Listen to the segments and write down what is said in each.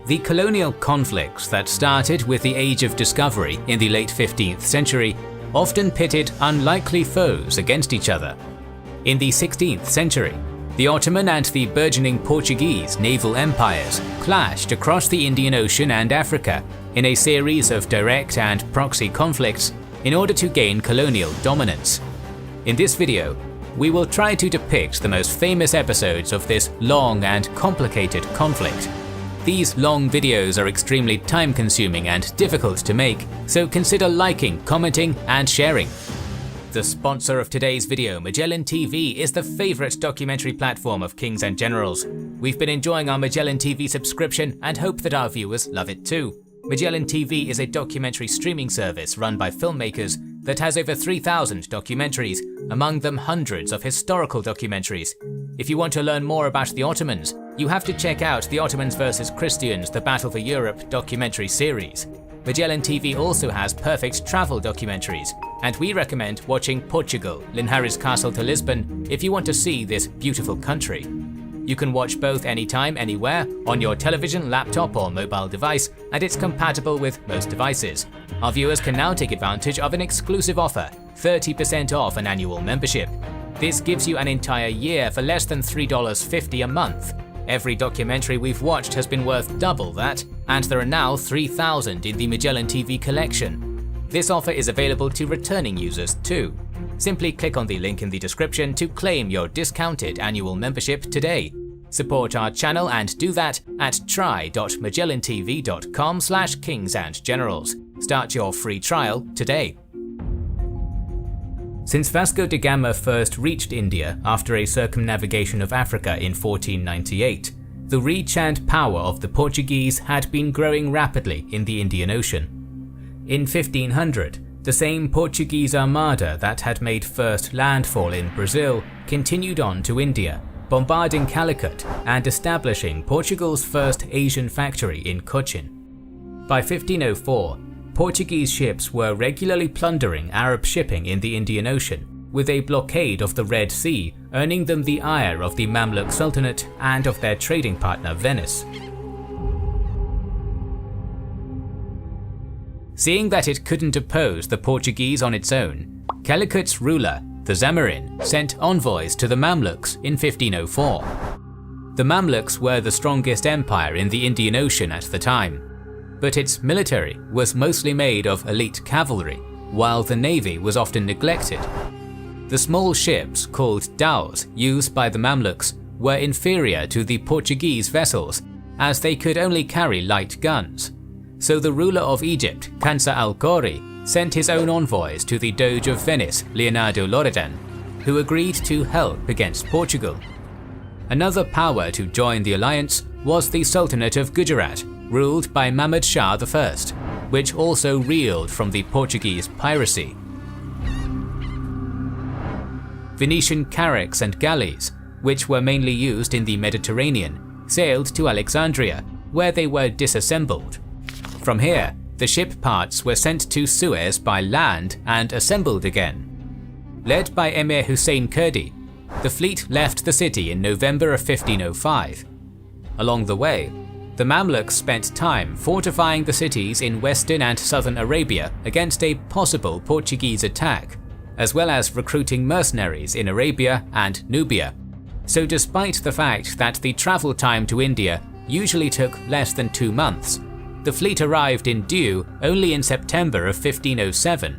The colonial conflicts that started with the Age of Discovery in the late 15th century often pitted unlikely foes against each other. In the 16th century, the Ottoman and the burgeoning Portuguese naval empires clashed across the Indian Ocean and Africa in a series of direct and proxy conflicts in order to gain colonial dominance. In this video, we will try to depict the most famous episodes of this long and complicated conflict. These long videos are extremely time-consuming and difficult to make, so consider liking, commenting, and sharing. The sponsor of today's video, Magellan TV, is the favorite documentary platform of Kings and Generals. We've been enjoying our Magellan TV subscription and hope that our viewers love it too. Magellan TV is a documentary streaming service run by filmmakers that has over 3,000 documentaries, among them hundreds of historical documentaries. If you want to learn more about the Ottomans, you have to check out the Ottomans vs Christians: The Battle for Europe documentary series. Magellan TV also has perfect travel documentaries, and we recommend watching Portugal, Linhares Castle to Lisbon if you want to see this beautiful country. You can watch both anytime, anywhere, on your television, laptop or mobile device, and it's compatible with most devices. Our viewers can now take advantage of an exclusive offer, 30% off an annual membership. This gives you an entire year for less than $3.50 a month. Every documentary we've watched has been worth double that, and there are now 3,000 in the Magellan TV collection. This offer is available to returning users too. Simply click on the link in the description to claim your discounted annual membership today. Support our channel and do that at try.magellantv.com/kingsandgenerals. Start your free trial today. Since Vasco da Gama first reached India after a circumnavigation of Africa in 1498, the reach and power of the Portuguese had been growing rapidly in the Indian Ocean. In 1500, the same Portuguese armada that had made first landfall in Brazil continued on to India, bombarding Calicut and establishing Portugal's first Asian factory in Cochin. By 1504, Portuguese ships were regularly plundering Arab shipping in the Indian Ocean, with a blockade of the Red Sea earning them the ire of the Mamluk Sultanate and of their trading partner Venice. Seeing that it couldn't oppose the Portuguese on its own, Calicut's ruler, the Zamarin, sent envoys to the Mamluks in 1504. The Mamluks were the strongest empire in the Indian Ocean at the time, but its military was mostly made of elite cavalry, while the navy was often neglected. The small ships called dhows used by the Mamluks were inferior to the Portuguese vessels, as they could only carry light guns. So the ruler of Egypt, Kansa al-Ghori, sent his own envoys to the Doge of Venice, Leonardo Loredan, who agreed to help against Portugal. Another power to join the alliance was the Sultanate of Gujarat, ruled by Mahmud Shah I, which also reeled from the Portuguese piracy. Venetian carracks and galleys, which were mainly used in the Mediterranean, sailed to Alexandria, where they were disassembled. From here, the ship parts were sent to Suez by land and assembled again. Led by Emir Hussein Kurdi, the fleet left the city in November of 1505. Along the way, the Mamluks spent time fortifying the cities in western and southern Arabia against a possible Portuguese attack, as well as recruiting mercenaries in Arabia and Nubia. So despite the fact that the travel time to India usually took less than 2 months, the fleet arrived in Diu only in September of 1507,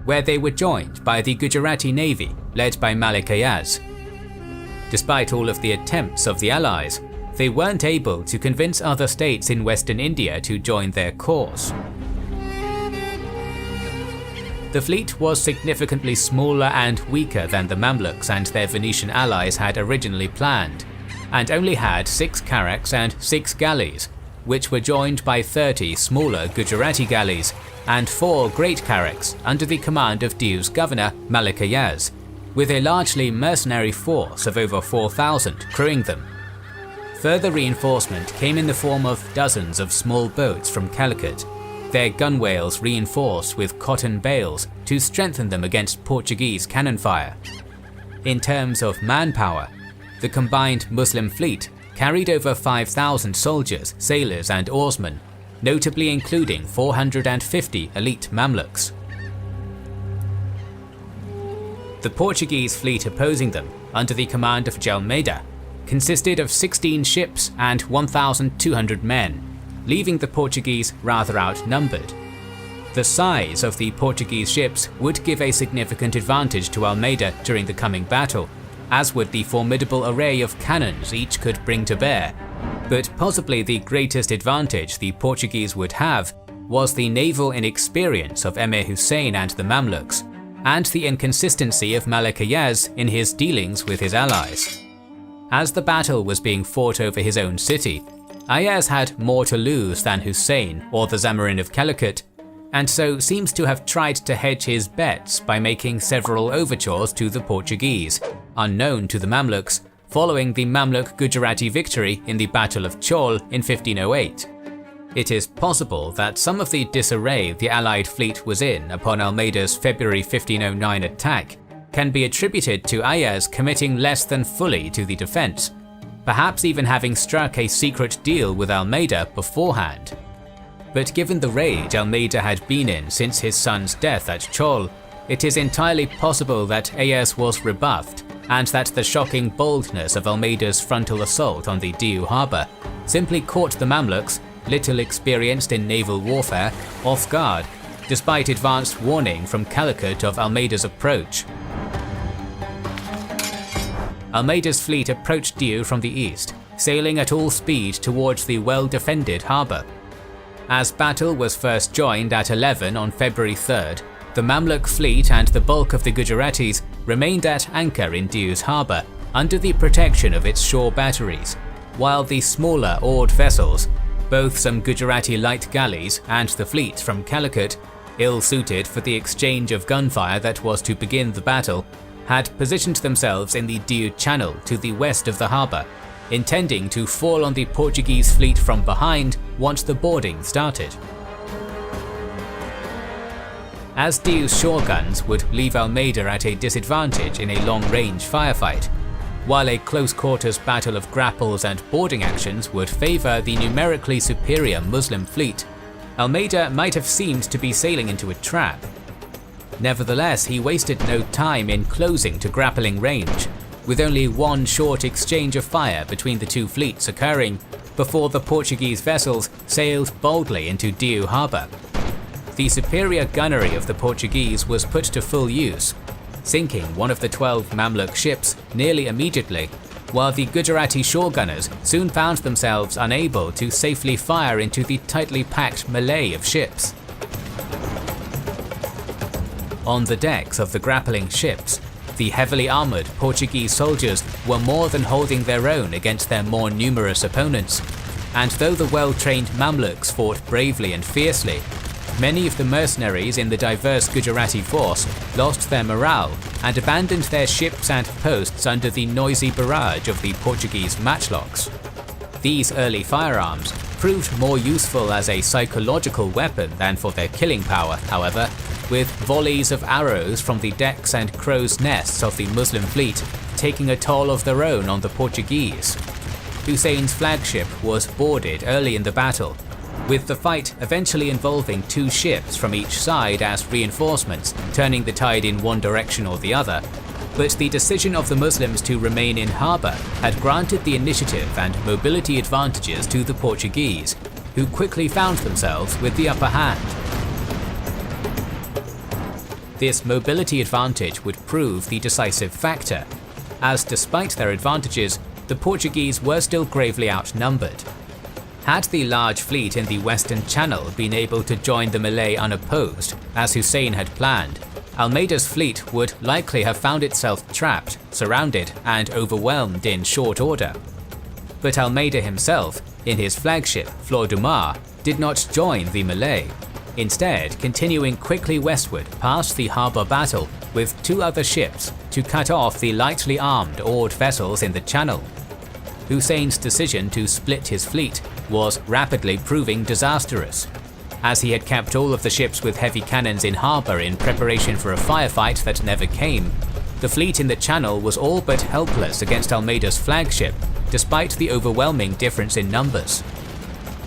where they were joined by the Gujarati navy led by Malik Ayaz. Despite all of the attempts of the Allies, they weren't able to convince other states in western India to join their cause. The fleet was significantly smaller and weaker than the Mamluks and their Venetian allies had originally planned, and only had 6 carracks and 6 galleys, which were joined by 30 smaller Gujarati galleys and 4 great carracks under the command of Diu's governor Malik Ayaz, with a largely mercenary force of over 4,000 crewing them. Further reinforcement came in the form of dozens of small boats from Calicut, their gunwales reinforced with cotton bales to strengthen them against Portuguese cannon fire. In terms of manpower, the combined Muslim fleet carried over 5,000 soldiers, sailors and oarsmen, notably including 450 elite Mamluks. The Portuguese fleet opposing them, under the command of Almeida, consisted of 16 ships and 1,200 men, leaving the Portuguese rather outnumbered. The size of the Portuguese ships would give a significant advantage to Almeida during the coming battle, as would the formidable array of cannons each could bring to bear. But possibly the greatest advantage the Portuguese would have was the naval inexperience of Emir Hussein and the Mamluks, and the inconsistency of Malik Ayaz in his dealings with his allies. As the battle was being fought over his own city, Ayaz had more to lose than Hussein or the Zamorin of Calicut, and so seems to have tried to hedge his bets by making several overtures to the Portuguese, unknown to the Mamluks, following the Mamluk Gujarati victory in the Battle of Chol in 1508. It is possible that some of the disarray the Allied fleet was in upon Almeida's February 1509 attack can be attributed to Ayaz committing less than fully to the defense, perhaps even having struck a secret deal with Almeida beforehand. But given the rage Almeida had been in since his son's death at Chol, it is entirely possible that Ayaz was rebuffed, and that the shocking boldness of Almeida's frontal assault on the Diu harbour simply caught the Mamluks, little experienced in naval warfare, off guard, despite advanced warning from Calicut of Almeida's approach. Almeida's fleet approached Diu from the east, sailing at all speed towards the well-defended harbour. As battle was first joined at 11 on February 3rd, the Mamluk fleet and the bulk of the Gujaratis remained at anchor in Diu's harbour under the protection of its shore batteries, while the smaller oared vessels, both some Gujarati light galleys and the fleet from Calicut, ill-suited for the exchange of gunfire that was to begin the battle, had positioned themselves in the Diu Channel to the west of the harbour, intending to fall on the Portuguese fleet from behind once the boarding started. As Diu's shore guns would leave Almeida at a disadvantage in a long-range firefight, while a close-quarters battle of grapples and boarding actions would favour the numerically superior Muslim fleet, Almeida might have seemed to be sailing into a trap. Nevertheless, he wasted no time in closing to grappling range, with only one short exchange of fire between the two fleets occurring before the Portuguese vessels sailed boldly into Diu harbour. The superior gunnery of the Portuguese was put to full use, sinking one of the 12 Mamluk ships nearly immediately, while the Gujarati shore gunners soon found themselves unable to safely fire into the tightly packed melee of ships. On the decks of the grappling ships, the heavily armoured Portuguese soldiers were more than holding their own against their more numerous opponents, and though the well-trained Mamluks fought bravely and fiercely, many of the mercenaries in the diverse Gujarati force lost their morale and abandoned their ships and posts under the noisy barrage of the Portuguese matchlocks. These early firearms proved more useful as a psychological weapon than for their killing power, however, with volleys of arrows from the decks and crow's nests of the Muslim fleet taking a toll of their own on the Portuguese. Hussein's flagship was boarded early in the battle, with the fight eventually involving two ships from each side as reinforcements, turning the tide in one direction or the other. But the decision of the Muslims to remain in harbour had granted the initiative and mobility advantages to the Portuguese, who quickly found themselves with the upper hand. This mobility advantage would prove the decisive factor, as despite their advantages, the Portuguese were still gravely outnumbered. Had the large fleet in the Western Channel been able to join the melee unopposed, as Hussein had planned, Almeida's fleet would likely have found itself trapped, surrounded, and overwhelmed in short order. But Almeida himself, in his flagship Flor do Mar, did not join the melee, instead continuing quickly westward past the harbour battle with two other ships to cut off the lightly armed oared vessels in the channel. Hussein's decision to split his fleet was rapidly proving disastrous. As he had kept all of the ships with heavy cannons in harbour in preparation for a firefight that never came, the fleet in the channel was all but helpless against Almeida's flagship, despite the overwhelming difference in numbers.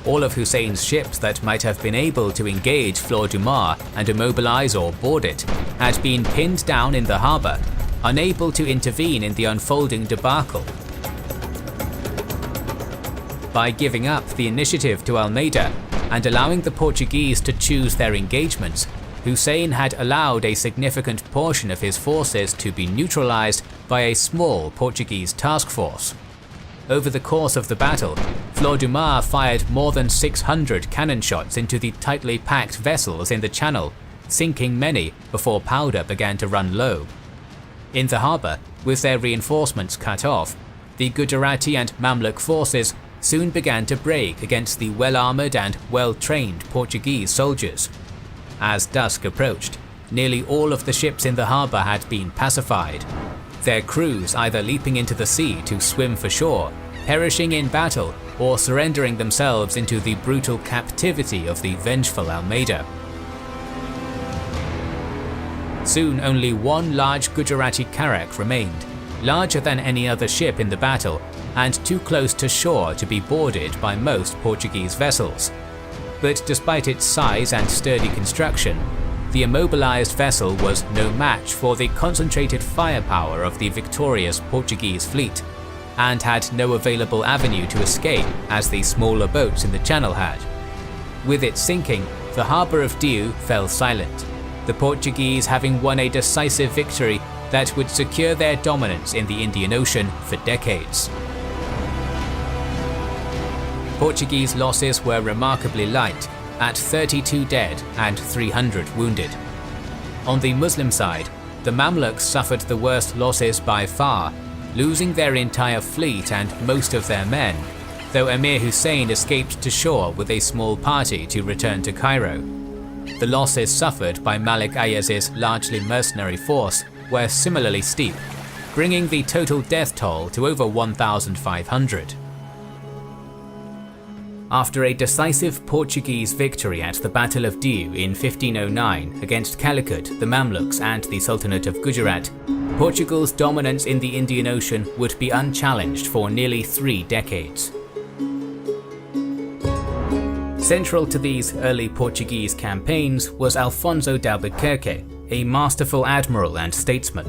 All of Hussein's ships that might have been able to engage Fleur du Mar and immobilize or board it had been pinned down in the harbour, unable to intervene in the unfolding debacle. By giving up the initiative to Almeida and allowing the Portuguese to choose their engagements, Hussein had allowed a significant portion of his forces to be neutralized by a small Portuguese task force. Over the course of the battle, Fleur du Mar fired more than 600 cannon shots into the tightly packed vessels in the channel, sinking many before powder began to run low. In the harbour, with their reinforcements cut off, the Gujarati and Mamluk forces soon began to break against the well-armoured and well-trained Portuguese soldiers. As dusk approached, nearly all of the ships in the harbour had been pacified, their crews either leaping into the sea to swim for shore, perishing in battle, or surrendering themselves into the brutal captivity of the vengeful Almeida. Soon only one large Gujarati carrack remained, larger than any other ship in the battle, and too close to shore to be boarded by most Portuguese vessels. But despite its size and sturdy construction, the immobilized vessel was no match for the concentrated firepower of the victorious Portuguese fleet, and had no available avenue to escape as the smaller boats in the channel had. With its sinking, the harbour of Diu fell silent, the Portuguese having won a decisive victory that would secure their dominance in the Indian Ocean for decades. Portuguese losses were remarkably light, at 32 dead and 300 wounded. On the Muslim side, the Mamluks suffered the worst losses by far, losing their entire fleet and most of their men, though Emir Hussein escaped to shore with a small party to return to Cairo. The losses suffered by Malik Ayaz's largely mercenary force were similarly steep, bringing the total death toll to over 1,500. After a decisive Portuguese victory at the Battle of Diu in 1509 against Calicut, the Mamluks and the Sultanate of Gujarat, Portugal's dominance in the Indian Ocean would be unchallenged for nearly 3 decades. Central to these early Portuguese campaigns was Alfonso de Albuquerque, a masterful admiral and statesman.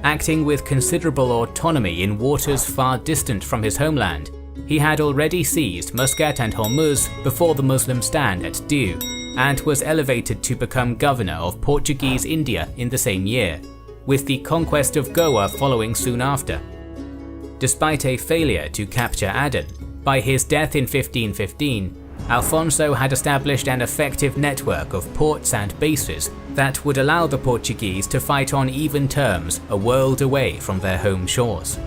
Acting with considerable autonomy in waters far distant from his homeland, he had already seized Muscat and Hormuz before the Muslim stand at Diu, and was elevated to become governor of Portuguese India in the same year, with the conquest of Goa following soon after. Despite a failure to capture Aden, by his death in 1515, Alfonso had established an effective network of ports and bases that would allow the Portuguese to fight on even terms a world away from their home shores.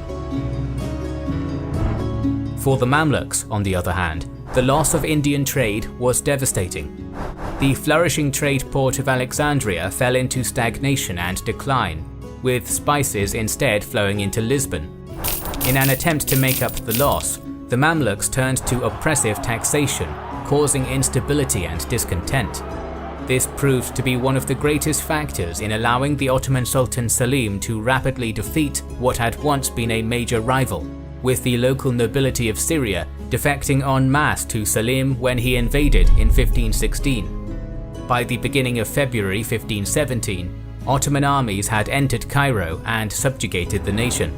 For the Mamluks, on the other hand, the loss of Indian trade was devastating. The flourishing trade port of Alexandria fell into stagnation and decline, with spices instead flowing into Lisbon. In an attempt to make up the loss, the Mamluks turned to oppressive taxation, causing instability and discontent. This proved to be one of the greatest factors in allowing the Ottoman Sultan Selim to rapidly defeat what had once been a major rival, with the local nobility of Syria defecting en masse to Selim when he invaded in 1516. By the beginning of February 1517, Ottoman armies had entered Cairo and subjugated the nation.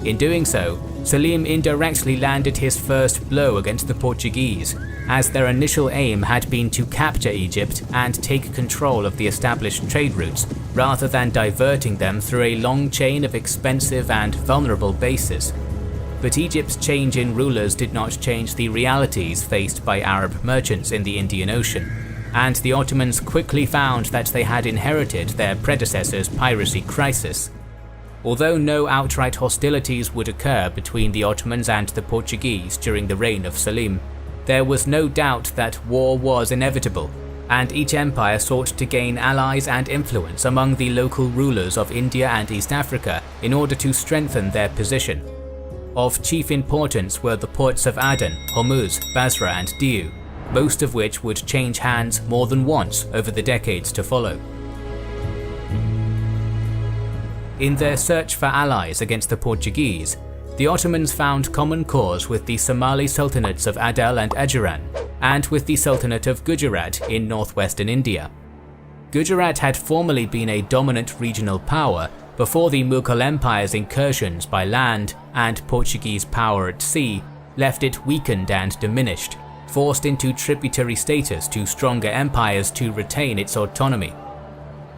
In doing so, Selim indirectly landed his first blow against the Portuguese, as their initial aim had been to capture Egypt and take control of the established trade routes, rather than diverting them through a long chain of expensive and vulnerable bases. But Egypt's change in rulers did not change the realities faced by Arab merchants in the Indian Ocean, and the Ottomans quickly found that they had inherited their predecessors' piracy crisis. Although no outright hostilities would occur between the Ottomans and the Portuguese during the reign of Selim, there was no doubt that war was inevitable, and each empire sought to gain allies and influence among the local rulers of India and East Africa in order to strengthen their position. Of chief importance were the ports of Aden, Hormuz, Basra and Diu, most of which would change hands more than once over the decades to follow. In their search for allies against the Portuguese, the Ottomans found common cause with the Somali sultanates of Adal and Ajuran, and with the Sultanate of Gujarat in northwestern India. Gujarat had formerly been a dominant regional power before the Mughal Empire's incursions by land and Portuguese power at sea left it weakened and diminished, forced into tributary status to stronger empires to retain its autonomy.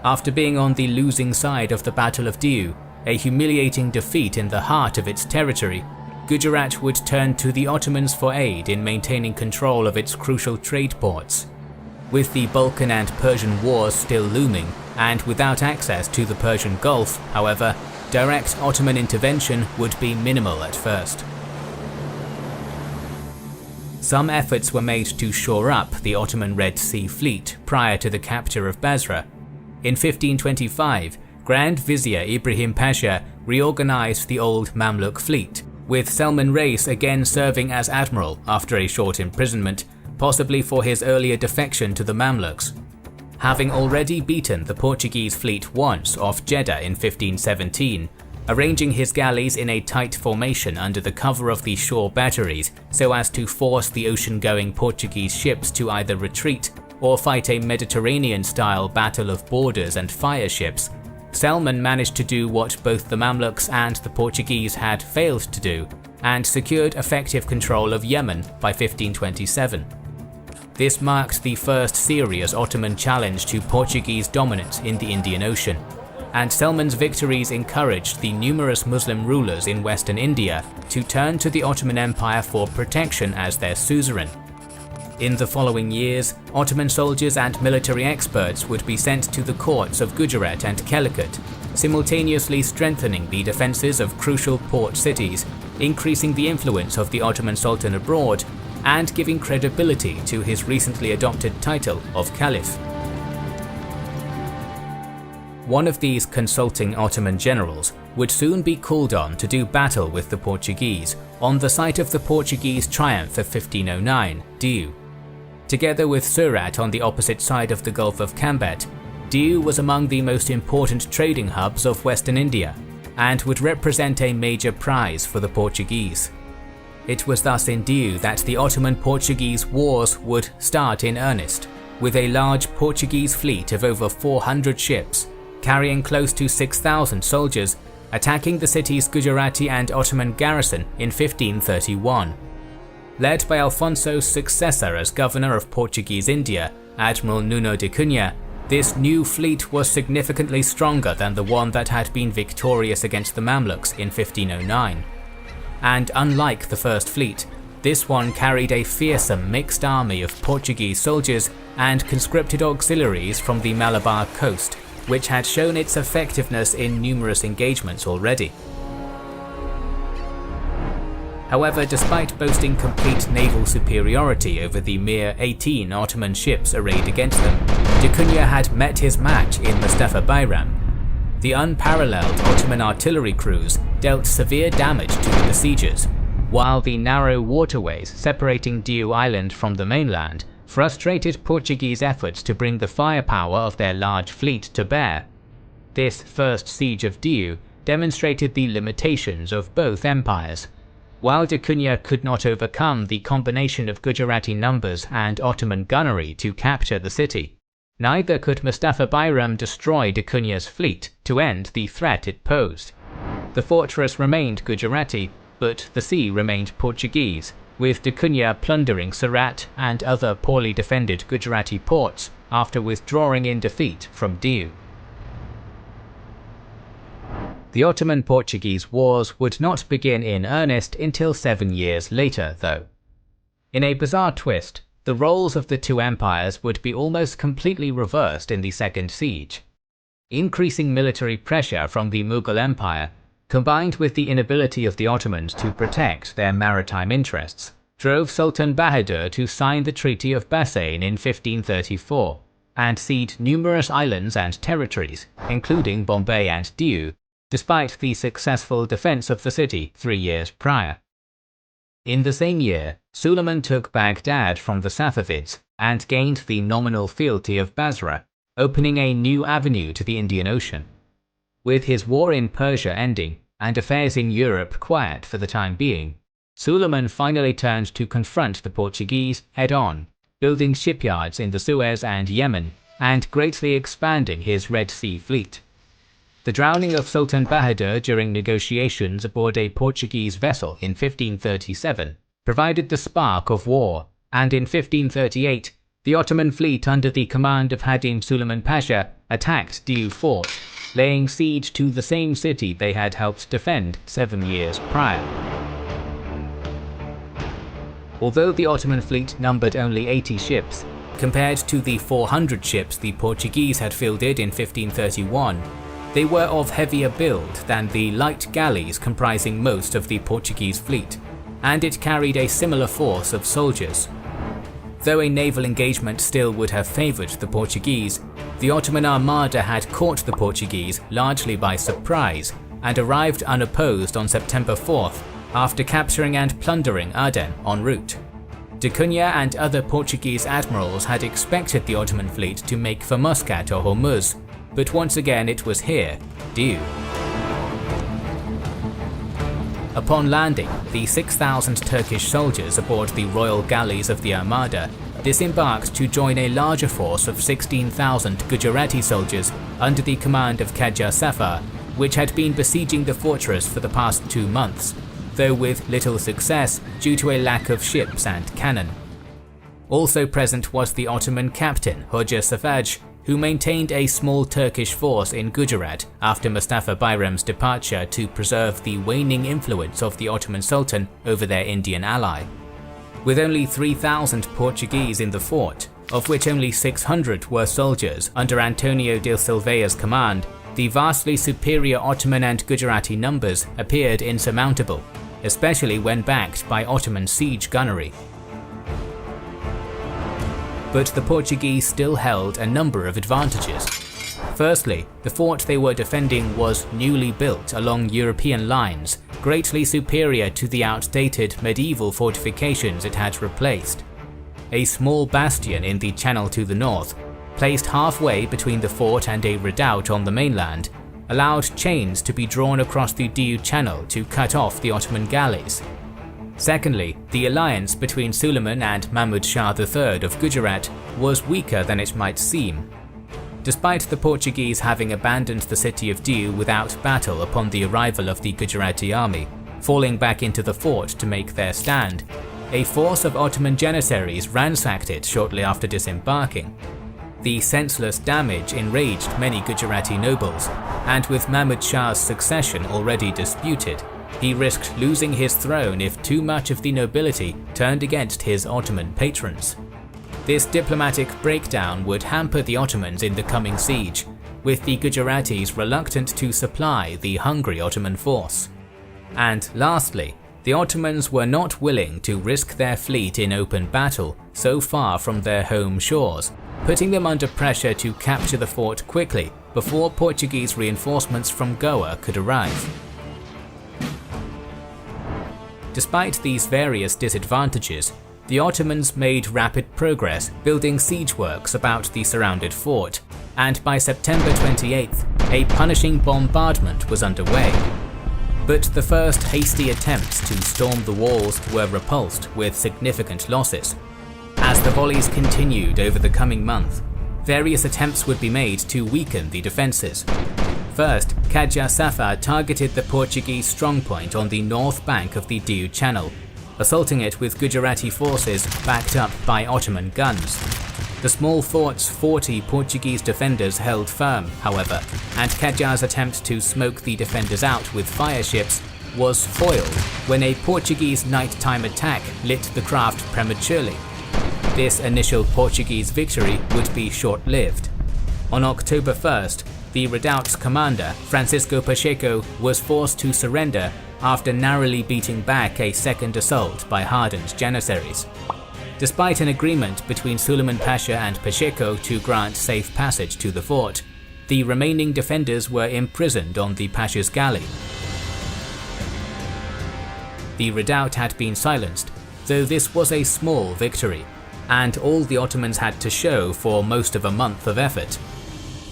After being on the losing side of the Battle of Diu, a humiliating defeat in the heart of its territory, Gujarat would turn to the Ottomans for aid in maintaining control of its crucial trade ports. With the Balkan and Persian Wars still looming, and without access to the Persian Gulf, however, direct Ottoman intervention would be minimal at first. Some efforts were made to shore up the Ottoman Red Sea Fleet prior to the capture of Basra. In 1525, Grand Vizier Ibrahim Pasha reorganized the old Mamluk fleet, with Selman Reis again serving as admiral after a short imprisonment, possibly for his earlier defection to the Mamluks. Having already beaten the Portuguese fleet once off Jeddah in 1517, arranging his galleys in a tight formation under the cover of the shore batteries so as to force the ocean-going Portuguese ships to either retreat or fight a Mediterranean-style battle of boarders and fire ships, Selman managed to do what both the Mamluks and the Portuguese had failed to do, and secured effective control of Yemen by 1527. This marked the first serious Ottoman challenge to Portuguese dominance in the Indian Ocean, and Selman's victories encouraged the numerous Muslim rulers in Western India to turn to the Ottoman Empire for protection as their suzerain. In the following years, Ottoman soldiers and military experts would be sent to the courts of Gujarat and Calicut, simultaneously strengthening the defences of crucial port cities, increasing the influence of the Ottoman Sultan abroad, and giving credibility to his recently adopted title of Caliph. One of these consulting Ottoman generals would soon be called on to do battle with the Portuguese on the site of the Portuguese triumph of 1509, Diu. Together with Surat on the opposite side of the Gulf of Cambet, Diu was among the most important trading hubs of Western India, and would represent a major prize for the Portuguese. It was thus in Diu that the Ottoman-Portuguese Wars would start in earnest, with a large Portuguese fleet of over 400 ships, carrying close to 6,000 soldiers, attacking the city's Gujarati and Ottoman garrison in 1531. Led by Alfonso's successor as governor of Portuguese India, Admiral Nuno de Cunha, this new fleet was significantly stronger than the one that had been victorious against the Mamluks in 1509. And unlike the first fleet, this one carried a fearsome mixed army of Portuguese soldiers and conscripted auxiliaries from the Malabar coast, which had shown its effectiveness in numerous engagements already. However, despite boasting complete naval superiority over the mere 18 Ottoman ships arrayed against them, de Cunha had met his match in Mustafa Bayram. The unparalleled Ottoman artillery crews dealt severe damage to the besiegers, while the narrow waterways separating Diu Island from the mainland frustrated Portuguese efforts to bring the firepower of their large fleet to bear. This first siege of Diu demonstrated the limitations of both empires. While de Cunha could not overcome the combination of Gujarati numbers and Ottoman gunnery to capture the city, neither could Mustafa Bayram destroy de Cunha's fleet to end the threat it posed. The fortress remained Gujarati, but the sea remained Portuguese, with de Cunha plundering Surat and other poorly defended Gujarati ports after withdrawing in defeat from Diu. The Ottoman-Portuguese Wars would not begin in earnest until 7 years later, though. In a bizarre twist, the roles of the two empires would be almost completely reversed in the second siege. Increasing military pressure from the Mughal Empire, combined with the inability of the Ottomans to protect their maritime interests, drove Sultan Bahadur to sign the Treaty of Bassein in 1534, and cede numerous islands and territories, including Bombay and Diu, despite the successful defense of the city 3 years prior. In the same year, Suleiman took Baghdad from the Safavids and gained the nominal fealty of Basra, opening a new avenue to the Indian Ocean. With his war in Persia ending, and affairs in Europe quiet for the time being, Suleiman finally turned to confront the Portuguese head-on, building shipyards in the Suez and Yemen, and greatly expanding his Red Sea fleet. The drowning of Sultan Bahadur during negotiations aboard a Portuguese vessel in 1537 provided the spark of war, and in 1538, the Ottoman fleet under the command of Hadim Suleiman Pasha attacked Diu Fort, laying siege to the same city they had helped defend 7 years prior. Although the Ottoman fleet numbered only 80 ships, compared to the 400 ships the Portuguese had fielded in 1531, they were of heavier build than the light galleys comprising most of the Portuguese fleet, and it carried a similar force of soldiers. Though a naval engagement still would have favoured the Portuguese, the Ottoman Armada had caught the Portuguese largely by surprise and arrived unopposed on September 4th after capturing and plundering Aden en route. De Cunha and other Portuguese admirals had expected the Ottoman fleet to make for Muscat or Hormuz, but once again it was here, due. Upon landing, the 6,000 Turkish soldiers aboard the royal galleys of the Armada disembarked to join a larger force of 16,000 Gujarati soldiers under the command of Qajar Safar, which had been besieging the fortress for the past 2 months, though with little success due to a lack of ships and cannon. Also present was the Ottoman captain Hoja Safaj, who maintained a small Turkish force in Gujarat after Mustafa Bayram's departure to preserve the waning influence of the Ottoman Sultan over their Indian ally. With only 3,000 Portuguese in the fort, of which only 600 were soldiers under Antonio de Silveira's command, the vastly superior Ottoman and Gujarati numbers appeared insurmountable, especially when backed by Ottoman siege gunnery. But the Portuguese still held a number of advantages. Firstly, the fort they were defending was newly built along European lines, greatly superior to the outdated medieval fortifications it had replaced. A small bastion in the channel to the north, placed halfway between the fort and a redoubt on the mainland, allowed chains to be drawn across the Diu Channel to cut off the Ottoman galleys. Secondly, the alliance between Suleiman and Mahmud Shah III of Gujarat was weaker than it might seem. Despite the Portuguese having abandoned the city of Diu without battle upon the arrival of the Gujarati army, falling back into the fort to make their stand, a force of Ottoman janissaries ransacked it shortly after disembarking. The senseless damage enraged many Gujarati nobles, and with Mahmud Shah's succession already disputed, he risked losing his throne if too much of the nobility turned against his Ottoman patrons. This diplomatic breakdown would hamper the Ottomans in the coming siege, with the Gujaratis reluctant to supply the hungry Ottoman force. And lastly, the Ottomans were not willing to risk their fleet in open battle so far from their home shores, putting them under pressure to capture the fort quickly before Portuguese reinforcements from Goa could arrive. Despite these various disadvantages, the Ottomans made rapid progress building siege works about the surrounded fort, and by September 28th, a punishing bombardment was underway. But the first hasty attempts to storm the walls were repulsed with significant losses. As the volleys continued over the coming month, various attempts would be made to weaken the defences. First, Qajar Safar targeted the Portuguese strongpoint on the north bank of the Diu Channel, assaulting it with Gujarati forces backed up by Ottoman guns. The small fort's 40 Portuguese defenders held firm, however, and Qajar's attempt to smoke the defenders out with fire ships was foiled when a Portuguese nighttime attack lit the craft prematurely. This initial Portuguese victory would be short-lived. On October 1st, the redoubt's commander, Francisco Pacheco, was forced to surrender after narrowly beating back a second assault by hardened janissaries. Despite an agreement between Suleiman Pasha and Pacheco to grant safe passage to the fort, the remaining defenders were imprisoned on the Pasha's galley. The redoubt had been silenced, though this was a small victory, and all the Ottomans had to show for most of a month of effort.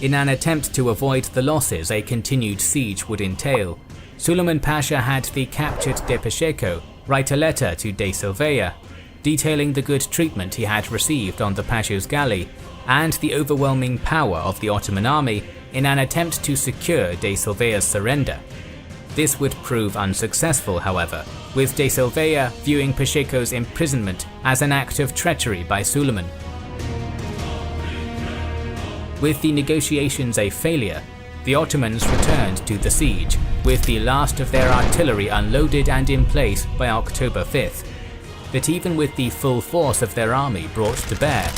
In an attempt to avoid the losses a continued siege would entail, Suleiman Pasha had the captured de Pacheco write a letter to de Silveira, detailing the good treatment he had received on the Pasha's galley and the overwhelming power of the Ottoman army in an attempt to secure de Silveira's surrender. This would prove unsuccessful, however, with de Silveira viewing Pacheco's imprisonment as an act of treachery by Suleiman. With the negotiations a failure, the Ottomans returned to the siege, with the last of their artillery unloaded and in place by October 5th. But even with the full force of their army brought to bear,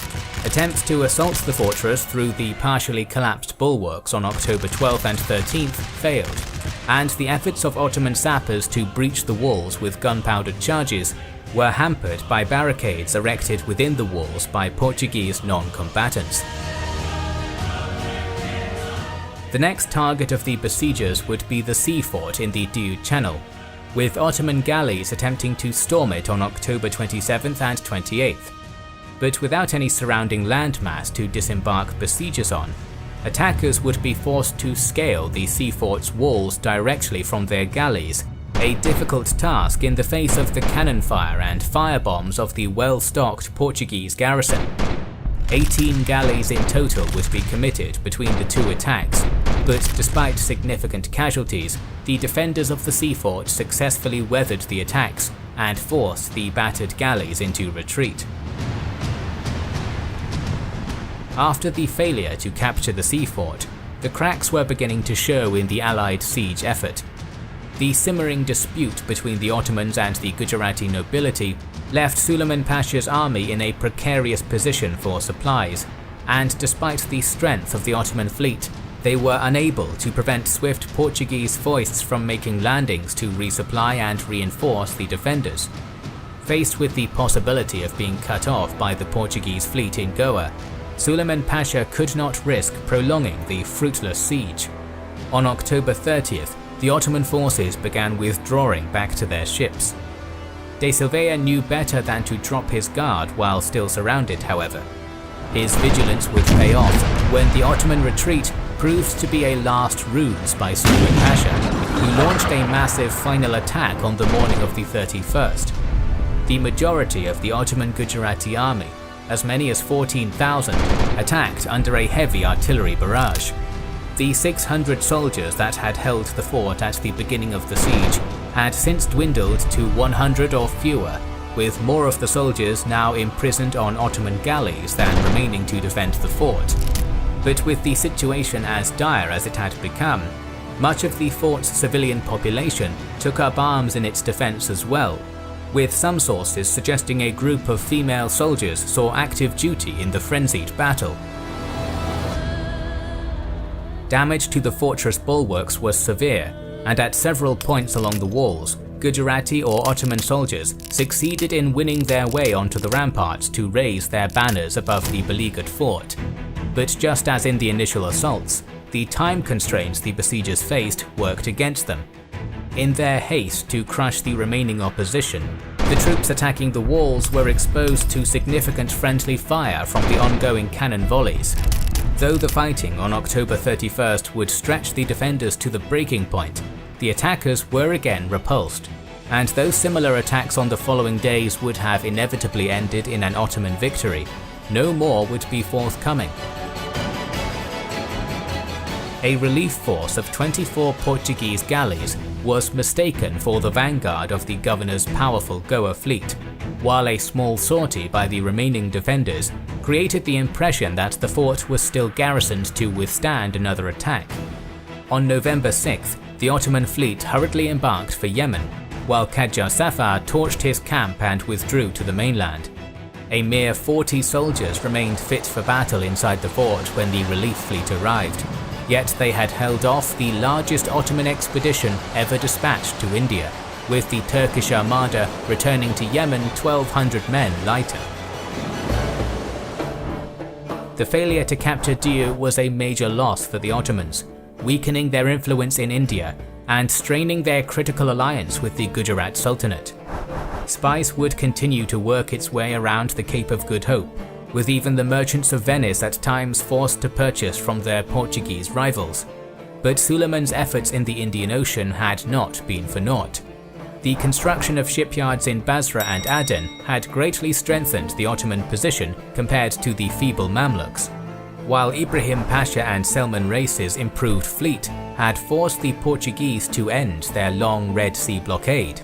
attempts to assault the fortress through the partially collapsed bulwarks on October 12th and 13th failed, and the efforts of Ottoman sappers to breach the walls with gunpowder charges were hampered by barricades erected within the walls by Portuguese non-combatants. The next target of the besiegers would be the sea fort in the Diu Channel, with Ottoman galleys attempting to storm it on October 27th and 28th. But without any surrounding landmass to disembark besiegers on, attackers would be forced to scale the sea fort's walls directly from their galleys, a difficult task in the face of the cannon fire and firebombs of the well-stocked Portuguese garrison. 18 galleys in total would be committed between the two attacks, but despite significant casualties, the defenders of the sea fort successfully weathered the attacks and forced the battered galleys into retreat. After the failure to capture the sea fort, the cracks were beginning to show in the Allied siege effort. The simmering dispute between the Ottomans and the Gujarati nobility left Suleiman Pasha's army in a precarious position for supplies, and despite the strength of the Ottoman fleet, they were unable to prevent swift Portuguese foists from making landings to resupply and reinforce the defenders. Faced with the possibility of being cut off by the Portuguese fleet in Goa, Suleiman Pasha could not risk prolonging the fruitless siege. On October 30th, the Ottoman forces began withdrawing back to their ships. De Silveira knew better than to drop his guard while still surrounded, however. His vigilance would pay off when the Ottoman retreat proved to be a last ruse by Suleiman Pasha, who launched a massive final attack on the morning of the 31st. The majority of the Ottoman Gujarati army, as many as 14,000, attacked under a heavy artillery barrage. The 600 soldiers that had held the fort at the beginning of the siege had since dwindled to 100 or fewer, with more of the soldiers now imprisoned on Ottoman galleys than remaining to defend the fort. But with the situation as dire as it had become, much of the fort's civilian population took up arms in its defense as well, with some sources suggesting a group of female soldiers saw active duty in the frenzied battle. Damage to the fortress bulwarks was severe, and at several points along the walls, Gujarati or Ottoman soldiers succeeded in winning their way onto the ramparts to raise their banners above the beleaguered fort. But just as in the initial assaults, the time constraints the besiegers faced worked against them. In their haste to crush the remaining opposition, the troops attacking the walls were exposed to significant friendly fire from the ongoing cannon volleys. Though the fighting on October 31st would stretch the defenders to the breaking point, the attackers were again repulsed, and though similar attacks on the following days would have inevitably ended in an Ottoman victory, no more would be forthcoming. A relief force of 24 Portuguese galleys was mistaken for the vanguard of the governor's powerful Goa fleet, while a small sortie by the remaining defenders created the impression that the fort was still garrisoned to withstand another attack. On November 6th, the Ottoman fleet hurriedly embarked for Yemen, while Qajar Safar torched his camp and withdrew to the mainland. A mere 40 soldiers remained fit for battle inside the fort when the relief fleet arrived, yet they had held off the largest Ottoman expedition ever dispatched to India, with the Turkish Armada returning to Yemen 1,200 men lighter. The failure to capture Diu was a major loss for the Ottomans, weakening their influence in India and straining their critical alliance with the Gujarat Sultanate. Spice would continue to work its way around the Cape of Good Hope, with even the merchants of Venice at times forced to purchase from their Portuguese rivals. But Suleiman's efforts in the Indian Ocean had not been for naught. The construction of shipyards in Basra and Aden had greatly strengthened the Ottoman position compared to the feeble Mamluks, while Ibrahim Pasha and Selman Reis's improved fleet had forced the Portuguese to end their long Red Sea blockade.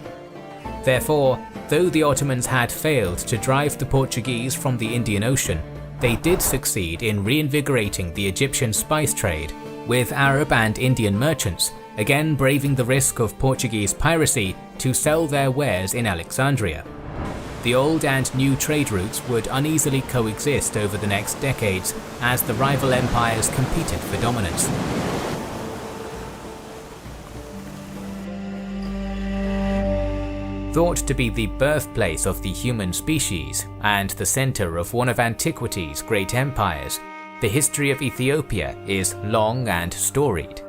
Therefore, though the Ottomans had failed to drive the Portuguese from the Indian Ocean, they did succeed in reinvigorating the Egyptian spice trade, with Arab and Indian merchants again braving the risk of Portuguese piracy to sell their wares in Alexandria. The old and new trade routes would uneasily coexist over the next decades as the rival empires competed for dominance. Thought to be the birthplace of the human species and the center of one of antiquity's great empires, the history of Ethiopia is long and storied.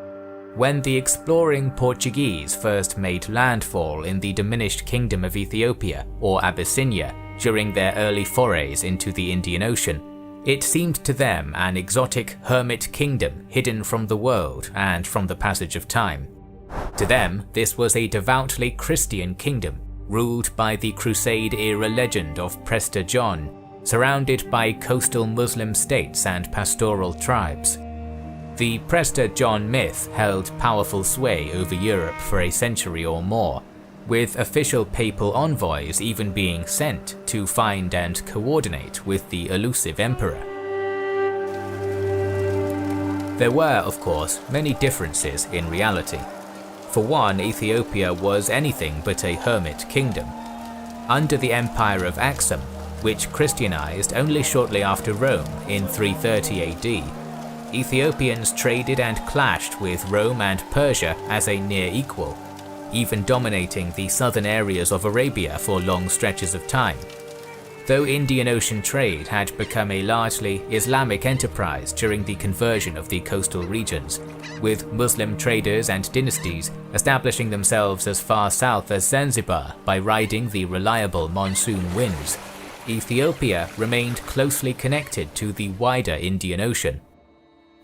When the exploring Portuguese first made landfall in the diminished kingdom of Ethiopia, or Abyssinia, during their early forays into the Indian Ocean, it seemed to them an exotic hermit kingdom hidden from the world and from the passage of time. To them, this was a devoutly Christian kingdom, ruled by the Crusade-era legend of Prester John, surrounded by coastal Muslim states and pastoral tribes. The Prester John myth held powerful sway over Europe for a century or more, with official papal envoys even being sent to find and coordinate with the elusive emperor. There were, of course, many differences in reality. For one, Ethiopia was anything but a hermit kingdom. Under the Empire of Aksum, which Christianized only shortly after Rome in 330 AD, Ethiopians traded and clashed with Rome and Persia as a near equal, even dominating the southern areas of Arabia for long stretches of time. Though Indian Ocean trade had become a largely Islamic enterprise during the conversion of the coastal regions, with Muslim traders and dynasties establishing themselves as far south as Zanzibar by riding the reliable monsoon winds, Ethiopia remained closely connected to the wider Indian Ocean.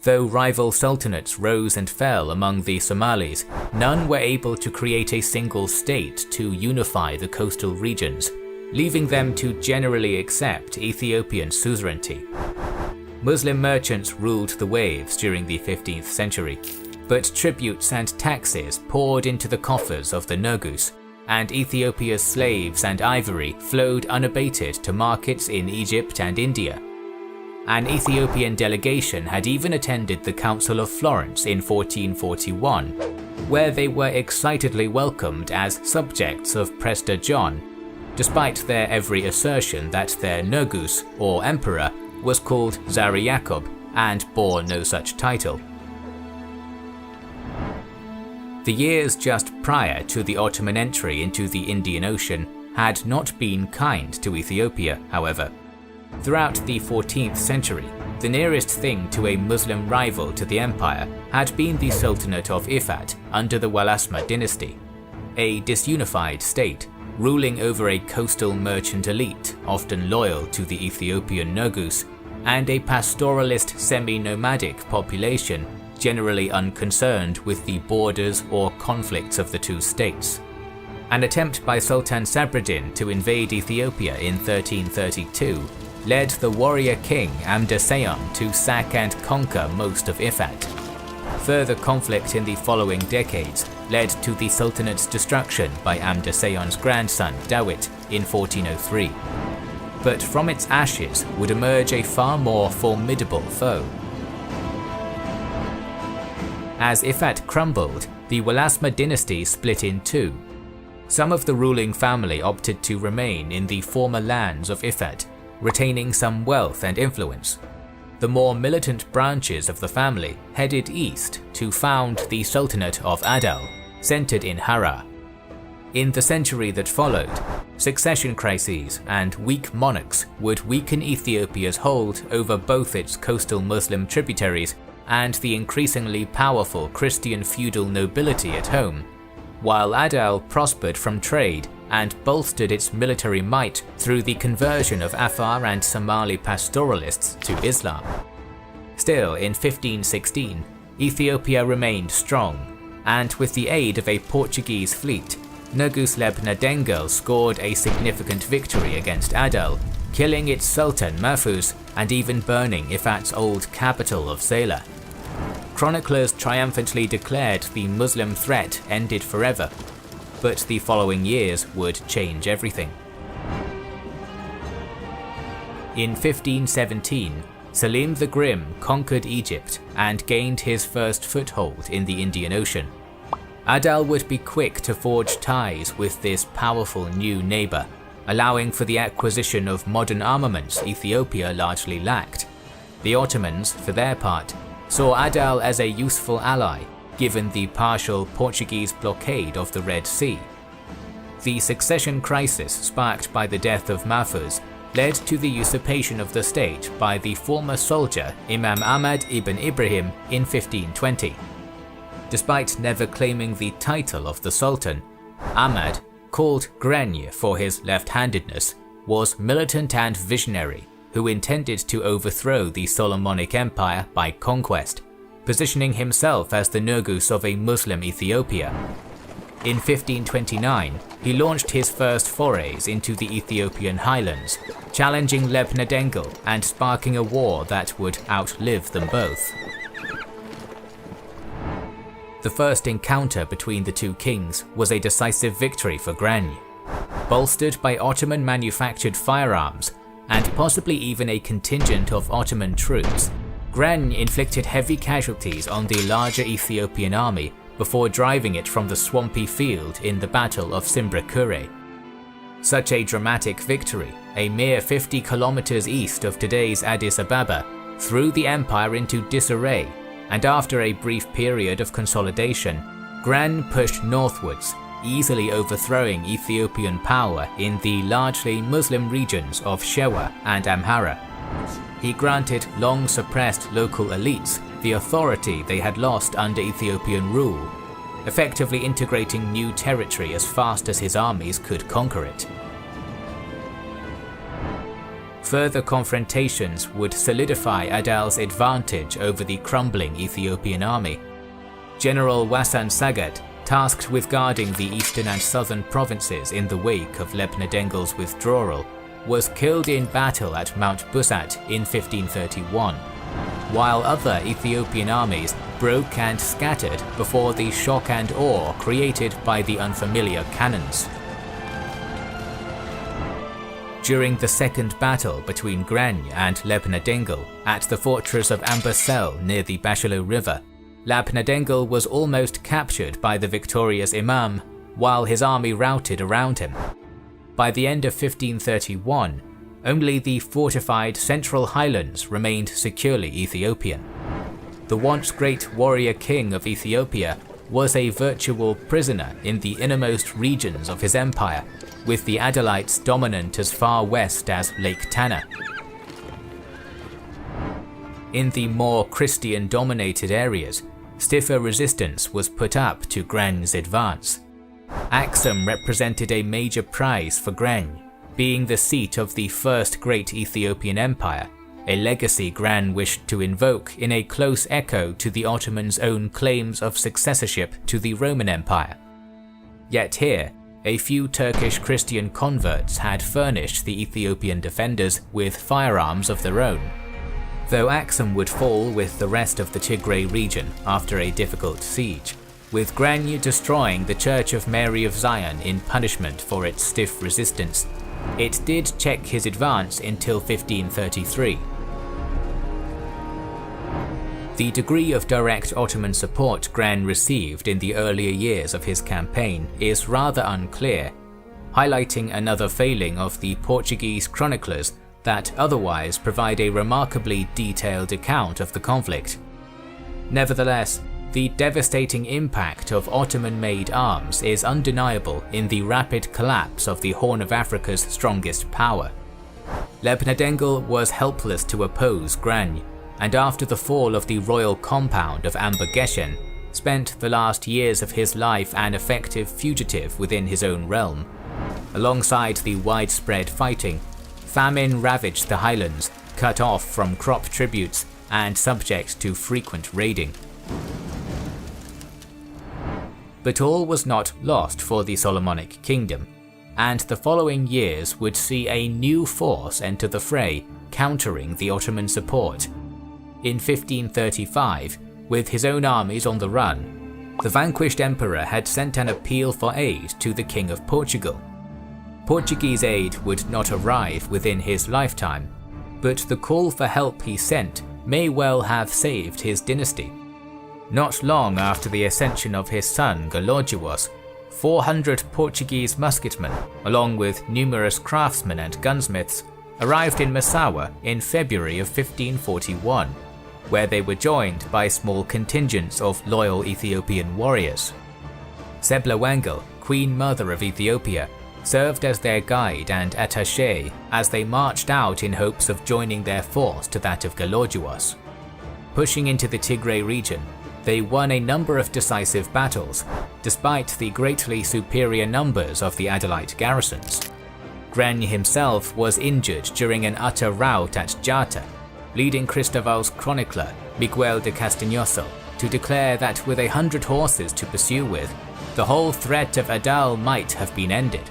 Though rival sultanates rose and fell among the Somalis, none were able to create a single state to unify the coastal regions, leaving them to generally accept Ethiopian suzerainty. Muslim merchants ruled the waves during the 15th century, but tributes and taxes poured into the coffers of the Negus, and Ethiopia's slaves and ivory flowed unabated to markets in Egypt and India. An Ethiopian delegation had even attended the Council of Florence in 1441, where they were excitedly welcomed as subjects of Prester John, despite their every assertion that their Negus, or emperor, was called Zari Yacob and bore no such title. The years just prior to the Ottoman entry into the Indian Ocean had not been kind to Ethiopia, however. Throughout the 14th century, the nearest thing to a Muslim rival to the empire had been the Sultanate of Ifat under the Walasma dynasty, a disunified state ruling over a coastal merchant elite often loyal to the Ethiopian Negus, and a pastoralist semi-nomadic population generally unconcerned with the borders or conflicts of the two states. An attempt by Sultan Sabreddin to invade Ethiopia in 1332 led the warrior king Amda-Seyon to sack and conquer most of Ifat. Further conflict in the following decades led to the Sultanate's destruction by Amda-Seyon's grandson Dawit in 1403. But from its ashes would emerge a far more formidable foe. As Ifat crumbled, the Walasma dynasty split in two. Some of the ruling family opted to remain in the former lands of Ifat, retaining some wealth and influence. The more militant branches of the family headed east to found the Sultanate of Adal, centered in Harar. In the century that followed, succession crises and weak monarchs would weaken Ethiopia's hold over both its coastal Muslim tributaries and the increasingly powerful Christian feudal nobility at home, while Adal prospered from trade and bolstered its military might through the conversion of Afar and Somali pastoralists to Islam. Still, in 1516, Ethiopia remained strong, and with the aid of a Portuguese fleet, Negus Lebna-Dengel scored a significant victory against Adal, killing its Sultan Mahfuz and even burning Ifat's old capital of Zela. Chroniclers triumphantly declared the Muslim threat ended forever, but the following years would change everything. In 1517, Selim the Grim conquered Egypt and gained his first foothold in the Indian Ocean. Adal would be quick to forge ties with this powerful new neighbor, allowing for the acquisition of modern armaments Ethiopia largely lacked. The Ottomans, for their part, saw Adal as a useful ally, given the partial Portuguese blockade of the Red Sea. The succession crisis sparked by the death of Mahfuz led to the usurpation of the state by the former soldier Imam Ahmad ibn Ibrahim in 1520. Despite never claiming the title of the Sultan, Ahmad, called Greny for his left-handedness, was militant and visionary, who intended to overthrow the Solomonic Empire by conquest, positioning himself as the Negus of a Muslim Ethiopia. In 1529, he launched his first forays into the Ethiopian highlands, challenging Lebna-Dengel and sparking a war that would outlive them both. The first encounter between the two kings was a decisive victory for Greny. Bolstered by Ottoman-manufactured firearms, and possibly even a contingent of Ottoman troops, Greny inflicted heavy casualties on the larger Ethiopian army before driving it from the swampy field in the Battle of Simbra-Kure. Such a dramatic victory, a mere 50 kilometers east of today's Addis Ababa, threw the empire into disarray, and after a brief period of consolidation, Greny pushed northwards, easily overthrowing Ethiopian power in the largely Muslim regions of Shewa and Amhara. He granted long-suppressed local elites the authority they had lost under Ethiopian rule, effectively integrating new territory as fast as his armies could conquer it. Further confrontations would solidify Adal's advantage over the crumbling Ethiopian army. General Wasan Sagat, tasked with guarding the eastern and southern provinces in the wake of Lebna-Dengel's withdrawal, was killed in battle at Mount Busat in 1531, while other Ethiopian armies broke and scattered before the shock and awe created by the unfamiliar cannons. During the second battle between Greny and Lebna-Dengel at the fortress of Ambosel near the Bashalo River, Lebna-Dengel was almost captured by the victorious Imam, while his army routed around him. By the end of 1531, only the fortified Central Highlands remained securely Ethiopian. The once great warrior king of Ethiopia was a virtual prisoner in the innermost regions of his empire, with the Adalites dominant as far west as Lake Tana. In the more Christian-dominated areas, stiffer resistance was put up to Greny's advance. Axum represented a major prize for Greny, being the seat of the first great Ethiopian empire, a legacy Greny wished to invoke in a close echo to the Ottomans' own claims of successorship to the Roman Empire. Yet here, a few Turkish Christian converts had furnished the Ethiopian defenders with firearms of their own. Though Axum would fall with the rest of the Tigray region after a difficult siege, with Greny destroying the Church of Mary of Zion in punishment for its stiff resistance, it did check his advance until 1533. The degree of direct Ottoman support Greny received in the earlier years of his campaign is rather unclear, highlighting another failing of the Portuguese chroniclers that otherwise provide a remarkably detailed account of the conflict. Nevertheless, the devastating impact of Ottoman-made arms is undeniable in the rapid collapse of the Horn of Africa's strongest power. Lebna-Dengel was helpless to oppose Greny, and after the fall of the royal compound of Ambergeshen, spent the last years of his life an effective fugitive within his own realm. Alongside the widespread fighting, famine ravaged the highlands, cut off from crop tributes and subject to frequent raiding. But all was not lost for the Solomonic kingdom, and the following years would see a new force enter the fray, countering the Ottoman support. In 1535, with his own armies on the run, the vanquished emperor had sent an appeal for aid to the King of Portugal. Portuguese aid would not arrive within his lifetime, but the call for help he sent may well have saved his dynasty. Not long after the ascension of his son Galorduos, 400 Portuguese musketmen, along with numerous craftsmen and gunsmiths, arrived in Massawa in February of 1541, where they were joined by small contingents of loyal Ethiopian warriors. Sebla-Wangel, Queen Mother of Ethiopia, served as their guide and attaché as they marched out in hopes of joining their force to that of Galorduos. Pushing into the Tigray region, they won a number of decisive battles, despite the greatly superior numbers of the Adalite garrisons. Greny himself was injured during an utter rout at Jata, leading Cristoval's chronicler, Miguel de Castañoso, to declare that with 100 horses to pursue with, the whole threat of Adal might have been ended.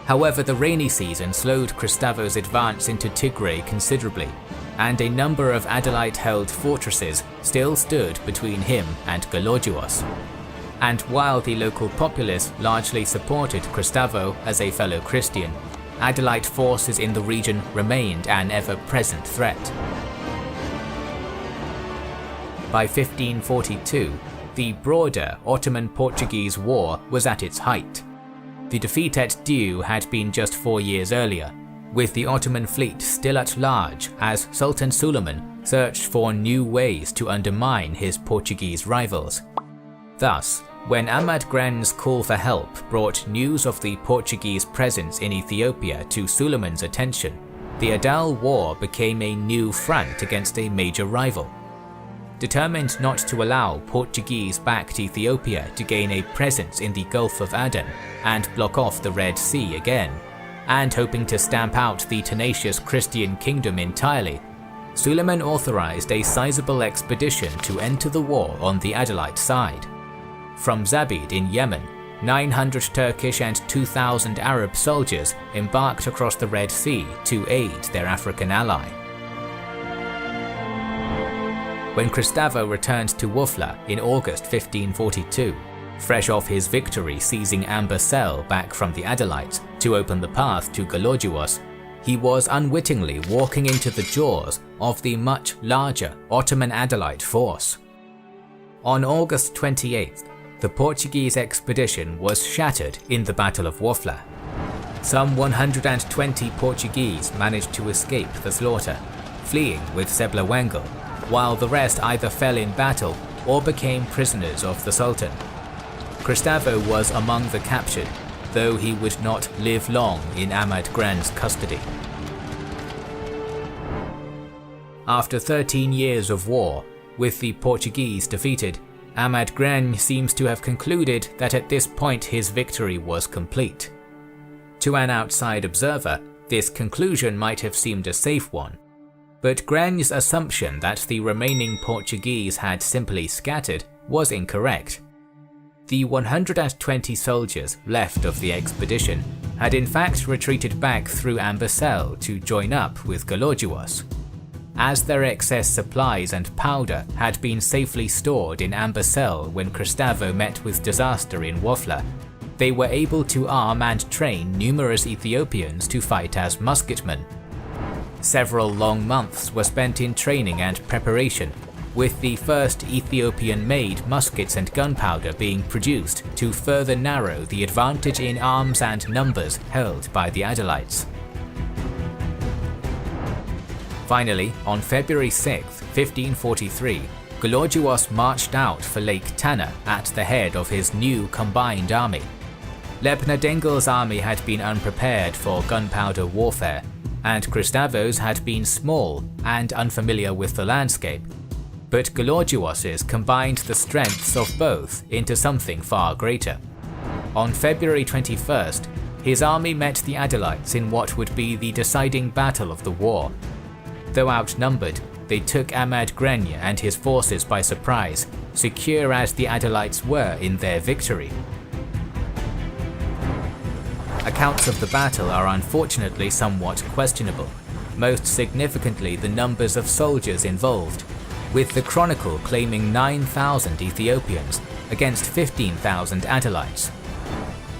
However, the rainy season slowed Kristavo's advance into Tigray considerably, and a number of Adalite-held fortresses still stood between him and Galorduos. And while the local populace largely supported Kristavo as a fellow Christian, Adalite forces in the region remained an ever-present threat. By 1542, the broader Ottoman-Portuguese War was at its height. The defeat at Diu had been just 4 years earlier, with the Ottoman fleet still at large as Sultan Suleiman searched for new ways to undermine his Portuguese rivals. Thus, when Ahmad Gren's call for help brought news of the Portuguese presence in Ethiopia to Suleiman's attention, the Adal War became a new front against a major rival. Determined not to allow Portuguese-backed Ethiopia to gain a presence in the Gulf of Aden and block off the Red Sea again, and hoping to stamp out the tenacious Christian kingdom entirely, Suleiman authorized a sizable expedition to enter the war on the Adalite side. From Zabid in Yemen, 900 Turkish and 2,000 Arab soldiers embarked across the Red Sea to aid their African ally. When Kristavo returned to Wufla in August 1542, fresh off his victory seizing Ambosel back from the Adalites to open the path to Galorduos, he was unwittingly walking into the jaws of the much larger Ottoman Adalite force. On August 28th, the Portuguese expedition was shattered in the Battle of Wufla. Some 120 Portuguese managed to escape the slaughter, fleeing with Sebla-Wangel, while the rest either fell in battle or became prisoners of the Sultan. Kristavo was among the captured, though he would not live long in Ahmad Gren's custody. After 13 years of war, with the Portuguese defeated, Ahmad Gren seems to have concluded that at this point his victory was complete. To an outside observer, this conclusion might have seemed a safe one, but Gren's assumption that the remaining Portuguese had simply scattered was incorrect. The 120 soldiers left of the expedition had in fact retreated back through Ambosel to join up with Galorduos. As their excess supplies and powder had been safely stored in Ambosel when Kristavo met with disaster in Wufla, they were able to arm and train numerous Ethiopians to fight as musketmen. Several long months were spent in training and preparation, with the first Ethiopian-made muskets and gunpowder being produced to further narrow the advantage in arms and numbers held by the Adalites. Finally, on February 6, 1543, Galorduos marched out for Lake Tana at the head of his new combined army. Lebna Dengel's army had been unprepared for gunpowder warfare, and Kristavo's had been small and unfamiliar with the landscape. But Galorduos's combined the strengths of both into something far greater. On February 21st, his army met the Adalites in what would be the deciding battle of the war. Though outnumbered, they took Ahmad Gren and his forces by surprise, secure as the Adalites were in their victory. Accounts of the battle are unfortunately somewhat questionable, most significantly the numbers of soldiers involved, with the Chronicle claiming 9,000 Ethiopians against 15,000 Adalites.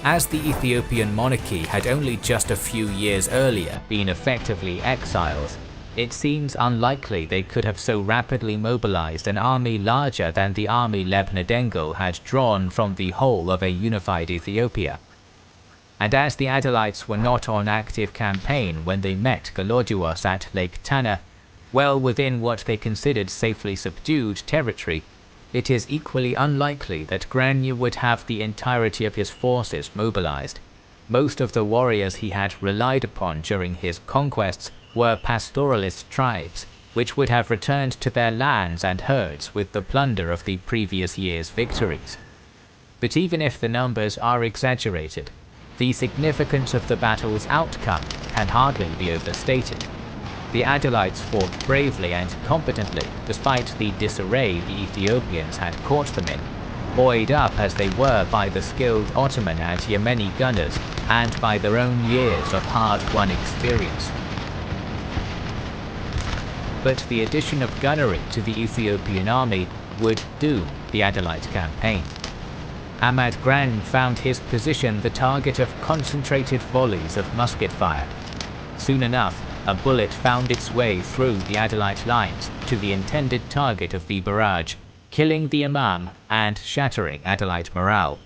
As the Ethiopian monarchy had only just a few years earlier been effectively exiled, it seems unlikely they could have so rapidly mobilized an army larger than the army Lebna had drawn from the whole of a unified Ethiopia. And as the Adalites were not on active campaign when they met Golodjuos at Lake Tana, well within what they considered safely subdued territory, it is equally unlikely that Granye would have the entirety of his forces mobilized. Most of the warriors he had relied upon during his conquests were pastoralist tribes, which would have returned to their lands and herds with the plunder of the previous year's victories. But even if the numbers are exaggerated, the significance of the battle's outcome can hardly be overstated. The Adalites fought bravely and competently despite the disarray the Ethiopians had caught them in, buoyed up as they were by the skilled Ottoman and Yemeni gunners and by their own years of hard-won experience. But the addition of gunnery to the Ethiopian army would doom the Adalite campaign. Ahmad Granye found his position the target of concentrated volleys of musket fire. Soon enough, a bullet found its way through the Adalite lines to the intended target of the barrage, killing the Imam and shattering Adalite morale.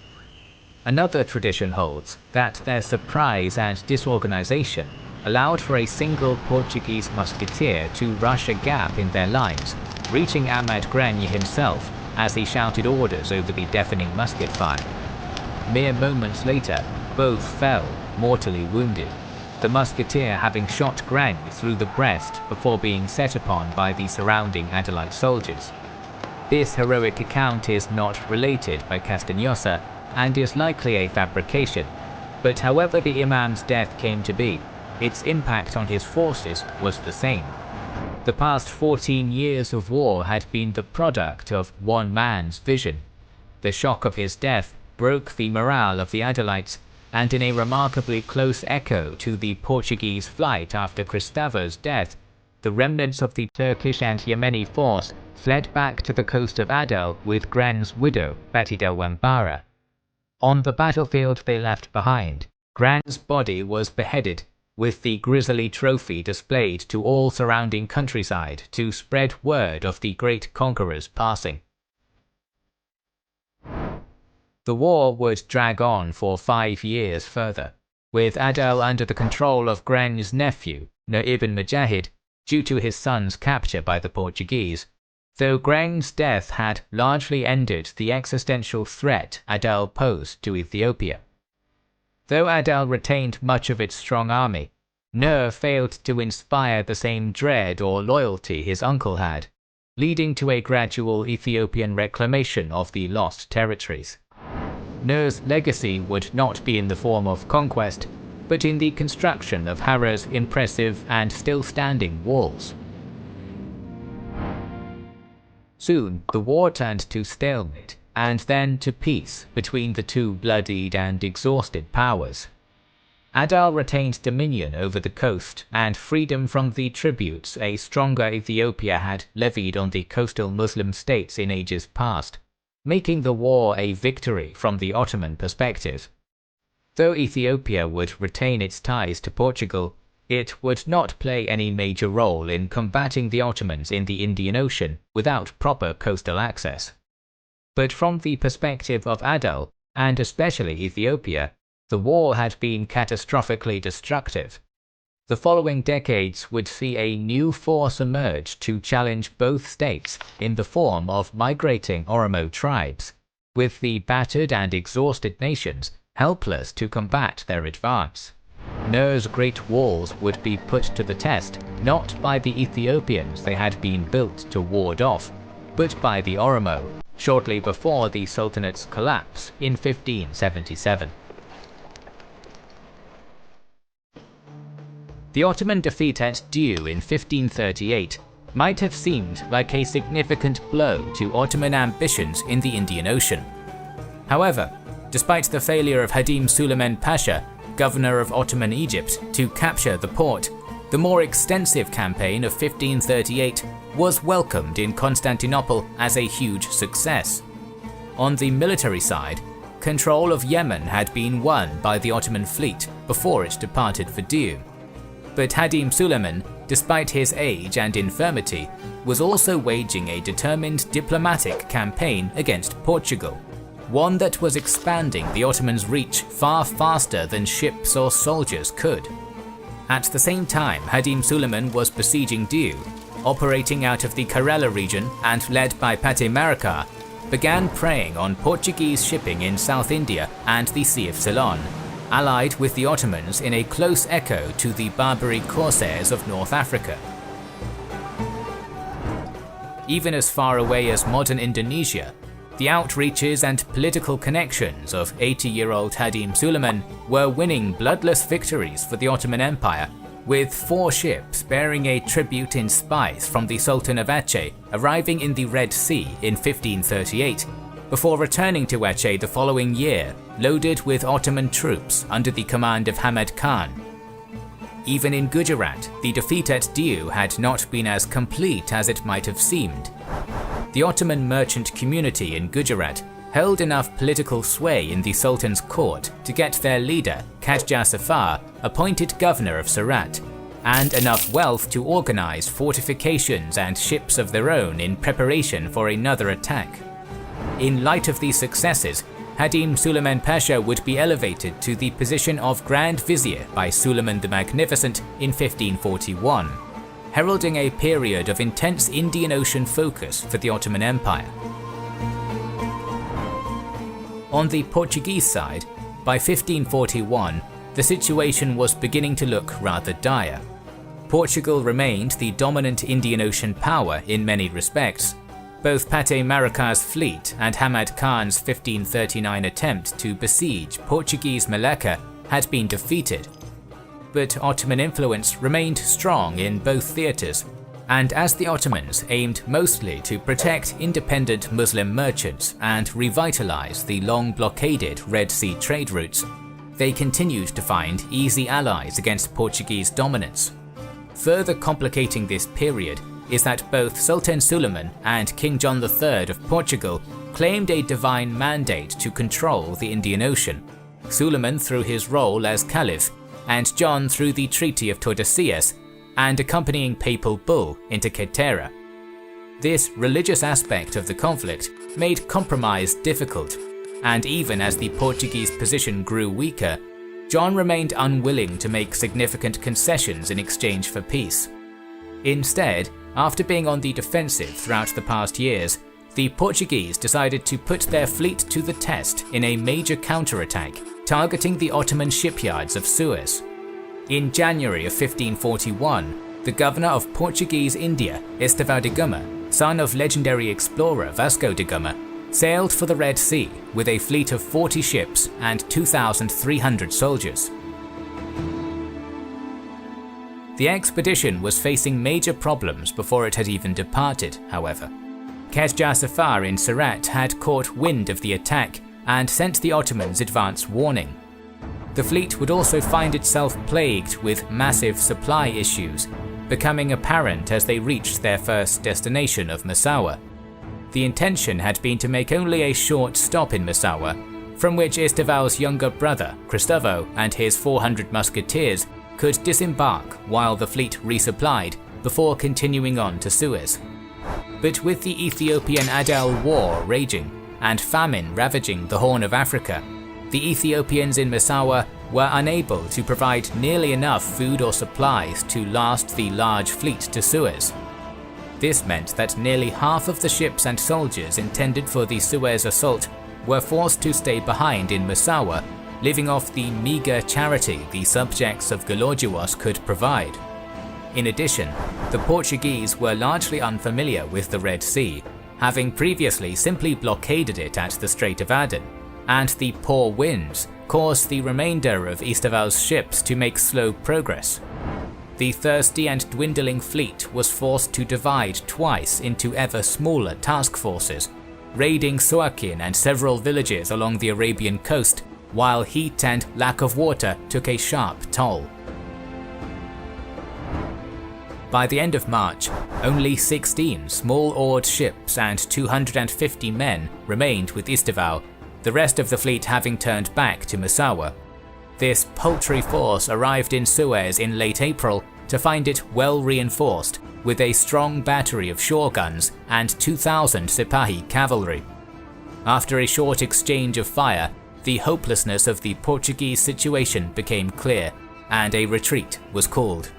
Another tradition holds that their surprise and disorganization allowed for a single Portuguese musketeer to rush a gap in their lines, reaching Ahmad Granye himself as he shouted orders over the deafening musket fire. Mere moments later, both fell, mortally wounded, the musketeer having shot Granye through the breast before being set upon by the surrounding Adalite soldiers. This heroic account is not related by Castanhosa and is likely a fabrication, but however the Imam's death came to be, its impact on his forces was the same. The past 14 years of war had been the product of one man's vision. The shock of his death broke the morale of the Adalites, and in a remarkably close echo to the Portuguese flight after Kristava's death, the remnants of the Turkish and Yemeni force fled back to the coast of Adel with Granye's widow, Batidel Wambara. On the battlefield they left behind, Granye's body was beheaded, with the grisly trophy displayed to all surrounding countryside to spread word of the great conqueror's passing. The war would drag on for 5 years further, with Adel under the control of Granye's nephew, Nur ibn Mujahid, due to his son's capture by the Portuguese, though Granye's death had largely ended the existential threat Adel posed to Ethiopia. Though Adel retained much of its strong army, Nur failed to inspire the same dread or loyalty his uncle had, leading to a gradual Ethiopian reclamation of the lost territories. Nur's legacy would not be in the form of conquest, but in the construction of Harar's impressive and still standing walls. Soon, the war turned to stalemate, and then to peace between the two bloodied and exhausted powers. Adel retained dominion over the coast and freedom from the tributes a stronger Ethiopia had levied on the coastal Muslim states in ages past, making the war a victory from the Ottoman perspective. Though Ethiopia would retain its ties to Portugal, it would not play any major role in combating the Ottomans in the Indian Ocean without proper coastal access. But from the perspective of Adel, and especially Ethiopia, the war had been catastrophically destructive. The following decades would see a new force emerge to challenge both states in the form of migrating Oromo tribes, with the battered and exhausted nations helpless to combat their advance. Nur's great walls would be put to the test not by the Ethiopians they had been built to ward off, but by the Oromo, shortly before the Sultanate's collapse in 1577. The Ottoman defeat at Diu in 1538 might have seemed like a significant blow to Ottoman ambitions in the Indian Ocean. However, despite the failure of Hadim Suleiman Pasha, governor of Ottoman Egypt, to capture the port, the more extensive campaign of 1538 was welcomed in Constantinople as a huge success. On the military side, control of Yemen had been won by the Ottoman fleet before it departed for Diu. But Hadim Suleiman, despite his age and infirmity, was also waging a determined diplomatic campaign against Portugal, one that was expanding the Ottomans' reach far faster than ships or soldiers could. At the same time Hadim Suleiman was besieging Diu, operating out of the Karela region and led by Pate Marikar, began preying on Portuguese shipping in South India and the Sea of Ceylon, allied with the Ottomans in a close echo to the Barbary corsairs of North Africa. Even as far away as modern Indonesia, the outreaches and political connections of 80-year-old Hadim Suleiman were winning bloodless victories for the Ottoman Empire, with 4 ships bearing a tribute in spice from the Sultan of Aceh arriving in the Red Sea in 1538, before returning to Aceh the following year, loaded with Ottoman troops under the command of Hamad Khan. Even in Gujarat, the defeat at Diu had not been as complete as it might have seemed. The Ottoman merchant community in Gujarat held enough political sway in the Sultan's court to get their leader, Qajjar Safar, appointed governor of Surat, and enough wealth to organize fortifications and ships of their own in preparation for another attack. In light of these successes, Hadim Suleiman Pasha would be elevated to the position of Grand Vizier by Suleiman the Magnificent in 1541. Heralding a period of intense Indian Ocean focus for the Ottoman Empire. On the Portuguese side, by 1541, the situation was beginning to look rather dire. Portugal remained the dominant Indian Ocean power in many respects. Both Pate Marikar's fleet and Hamad Khan's 1539 attempt to besiege Portuguese Malacca had been defeated. But Ottoman influence remained strong in both theatres, and as the Ottomans aimed mostly to protect independent Muslim merchants and revitalize the long blockaded Red Sea trade routes, they continued to find easy allies against Portuguese dominance. Further complicating this period is that both Sultan Suleiman and King John III of Portugal claimed a divine mandate to control the Indian Ocean, Suleiman through his role as Caliph, and John through the Treaty of Tordesillas and accompanying papal bull into Quetera. This religious aspect of the conflict made compromise difficult, and even as the Portuguese position grew weaker, John remained unwilling to make significant concessions in exchange for peace. Instead, after being on the defensive throughout the past years, the Portuguese decided to put their fleet to the test in a major counterattack, targeting the Ottoman shipyards of Suez. In January of 1541, the governor of Portuguese India, Estevão de Gama, son of legendary explorer Vasco da Gama, sailed for the Red Sea with a fleet of 40 ships and 2,300 soldiers. The expedition was facing major problems before it had even departed, however. Qajjar Safar in Surat had caught wind of the attack and sent the Ottomans advance warning. The fleet would also find itself plagued with massive supply issues, becoming apparent as they reached their first destination of Massawa. The intention had been to make only a short stop in Massawa, from which Estevão's younger brother, Cristovo, and his 400 musketeers could disembark while the fleet resupplied before continuing on to Suez. But with the Ethiopian Adel War raging and famine ravaging the Horn of Africa, the Ethiopians in Massawa were unable to provide nearly enough food or supplies to last the large fleet to Suez. This meant that nearly half of the ships and soldiers intended for the Suez assault were forced to stay behind in Massawa, living off the meager charity the subjects of Golorgios could provide. In addition, the Portuguese were largely unfamiliar with the Red Sea, having previously simply blockaded it at the Strait of Aden, and the poor winds caused the remainder of Estevão's ships to make slow progress. the thirsty and dwindling fleet was forced to divide twice into ever smaller task forces, raiding Suakin and several villages along the Arabian coast, while heat and lack of water took a sharp toll. By the end of March, only 16 small-oared ships and 250 men remained with Istival, the rest of the fleet having turned back to Massawa. This paltry force arrived in Suez in late April to find it well reinforced, with a strong battery of shore guns and 2,000 Sipahi cavalry. After a short exchange of fire, the hopelessness of the Portuguese situation became clear, and a retreat was called.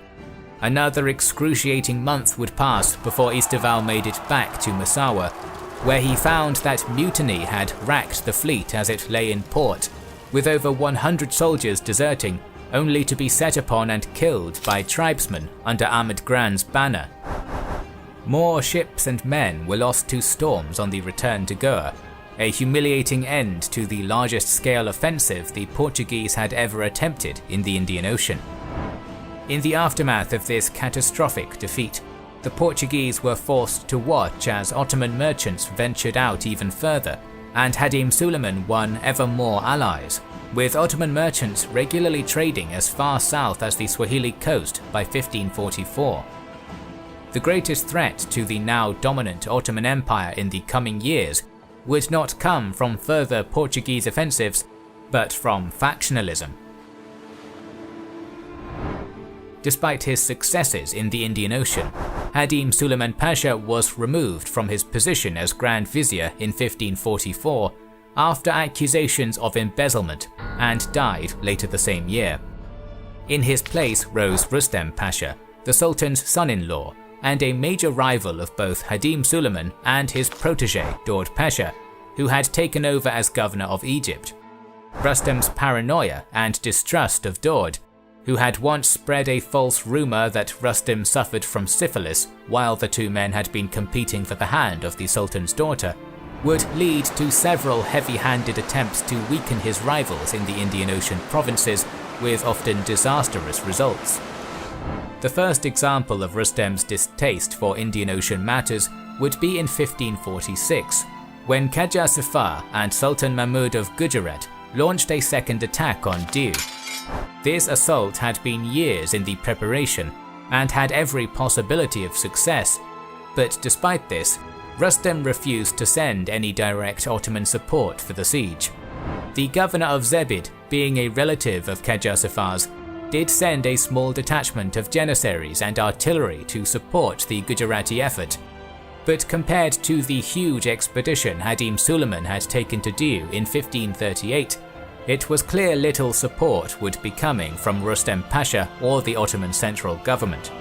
Another excruciating month would pass before Istival made it back to Massawa, where he found that mutiny had racked the fleet as it lay in port, with over 100 soldiers deserting, only to be set upon and killed by tribesmen under Ahmed Gran's banner. More ships and men were lost to storms on the return to Goa, a humiliating end to the largest scale offensive the Portuguese had ever attempted in the Indian Ocean. In the aftermath of this catastrophic defeat, the Portuguese were forced to watch as Ottoman merchants ventured out even further, and Hadim Suleiman won ever more allies, with Ottoman merchants regularly trading as far south as the Swahili coast by 1544. The greatest threat to the now dominant Ottoman Empire in the coming years would not come from further Portuguese offensives, but from factionalism. Despite his successes in the Indian Ocean, Hadim Suleiman Pasha was removed from his position as Grand Vizier in 1544 after accusations of embezzlement, and died later the same year. In his place rose Rustem Pasha, the Sultan's son-in-law, and a major rival of both Hadim Suleiman and his protege Daud Pasha, who had taken over as governor of Egypt. Rustem's paranoia and distrust of Daud, who had once spread a false rumour that Rustem suffered from syphilis while the two men had been competing for the hand of the Sultan's daughter, would lead to several heavy-handed attempts to weaken his rivals in the Indian Ocean provinces, with often disastrous results. The first example of Rustem's distaste for Indian Ocean matters would be in 1546, when Qajar Safar and Sultan Mahmud of Gujarat launched a second attack on Diu. This assault had been years in the preparation and had every possibility of success, but despite this, Rustem refused to send any direct Ottoman support for the siege. The governor of Zebid, being a relative of Qajar Safar's, did send a small detachment of janissaries and artillery to support the Gujarati effort, but compared to the huge expedition Hadim Suleiman had taken to Diu in 1538, it was clear little support would be coming from Rustem Pasha or the Ottoman central government.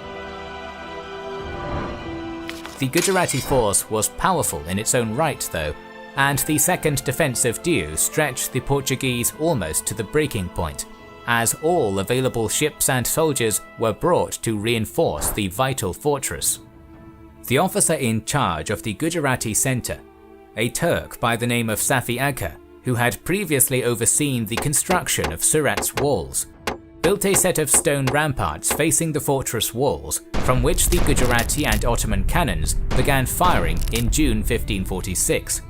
The Gujarati force was powerful in its own right though, and the second defence of Diu stretched the Portuguese almost to the breaking point, as all available ships and soldiers were brought to reinforce the vital fortress. The officer in charge of the Gujarati centre, a Turk by the name of Safi Agha, who had previously overseen the construction of Surat's walls, built a set of stone ramparts facing the fortress walls, from which the Gujarati and Ottoman cannons began firing in June 1546.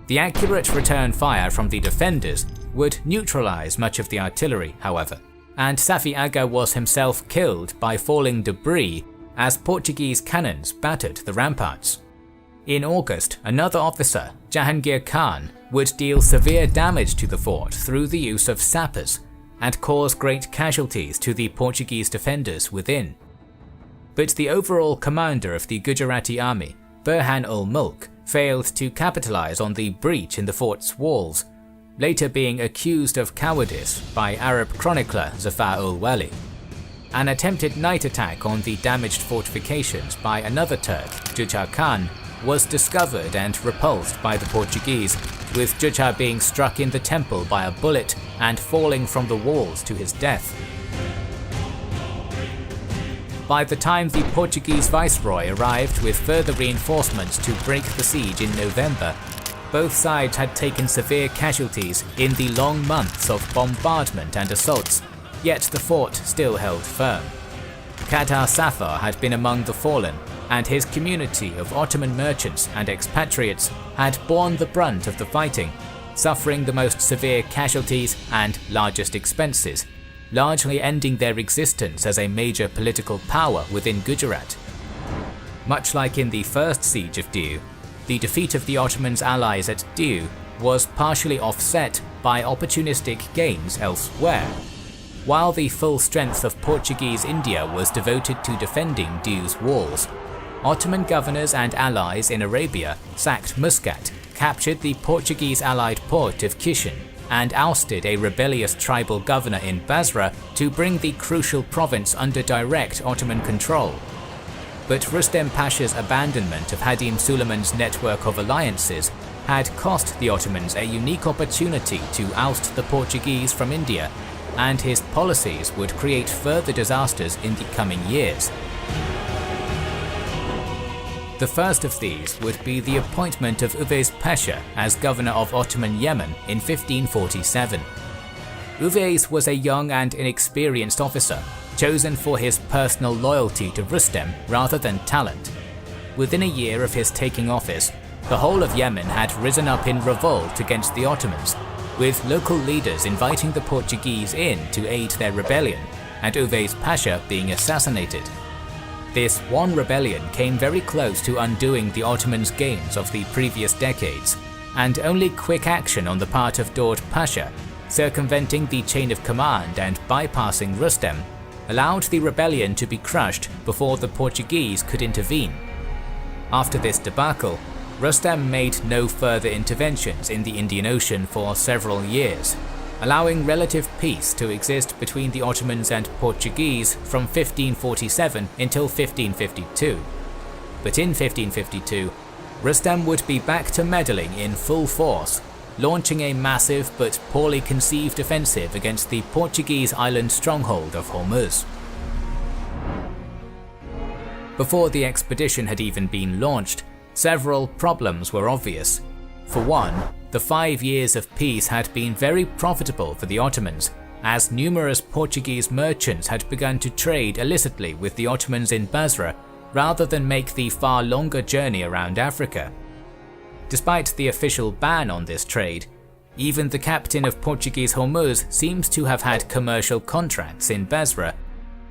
The accurate return fire from the defenders would neutralize much of the artillery, however, and Safi Agha was himself killed by falling debris as Portuguese cannons battered the ramparts. In August, another officer, Jahangir Khan, would deal severe damage to the fort through the use of sappers, and cause great casualties to the Portuguese defenders within. But the overall commander of the Gujarati army, Burhan-ul-Mulk, failed to capitalize on the breach in the fort's walls, later being accused of cowardice by Arab chronicler Zafar-ul-Wali. An attempted night attack on the damaged fortifications by another Turk, Jujar Khan, was discovered and repulsed by the Portuguese, with Jujar being struck in the temple by a bullet and falling from the walls to his death. By the time the Portuguese viceroy arrived with further reinforcements to break the siege in November, both sides had taken severe casualties in the long months of bombardment and assaults, yet the fort still held firm. Qadar Safar had been among the fallen, and his community of Ottoman merchants and expatriates had borne the brunt of the fighting, suffering the most severe casualties and largest expenses, largely ending their existence as a major political power within Gujarat. Much like in the first siege of Diu, the defeat of the Ottomans' allies at Diu was partially offset by opportunistic gains elsewhere. While the full strength of Portuguese India was devoted to defending Diu's walls, Ottoman governors and allies in Arabia sacked Muscat, captured the Portuguese allied port of Kishan, and ousted a rebellious tribal governor in Basra to bring the crucial province under direct Ottoman control. But Rustem Pasha's abandonment of Hadim Suleiman's network of alliances had cost the Ottomans a unique opportunity to oust the Portuguese from India, and his policies would create further disasters in the coming years. The first of these would be the appointment of Uveyz Pasha as governor of Ottoman Yemen in 1547. Uveyz was a young and inexperienced officer, chosen for his personal loyalty to Rustem rather than talent. Within a year of his taking office, the whole of Yemen had risen up in revolt against the Ottomans, with local leaders inviting the Portuguese in to aid their rebellion, and Uveyz Pasha being assassinated. This one rebellion came very close to undoing the Ottomans' gains of the previous decades, and only quick action on the part of Daud Pasha, circumventing the chain of command and bypassing Rustem, allowed the rebellion to be crushed before the Portuguese could intervene. After this debacle, Rustem made no further interventions in the Indian Ocean for several years, allowing relative peace to exist between the Ottomans and Portuguese from 1547 until 1552. But in 1552, Rustem would be back to meddling in full force, launching a massive but poorly conceived offensive against the Portuguese island stronghold of Hormuz. Before the expedition had even been launched, several problems were obvious. For one, the 5 years of peace had been very profitable for the Ottomans, as numerous Portuguese merchants had begun to trade illicitly with the Ottomans in Basra rather than make the far longer journey around Africa. Despite the official ban on this trade, even the captain of Portuguese Hormuz seems to have had commercial contracts in Basra,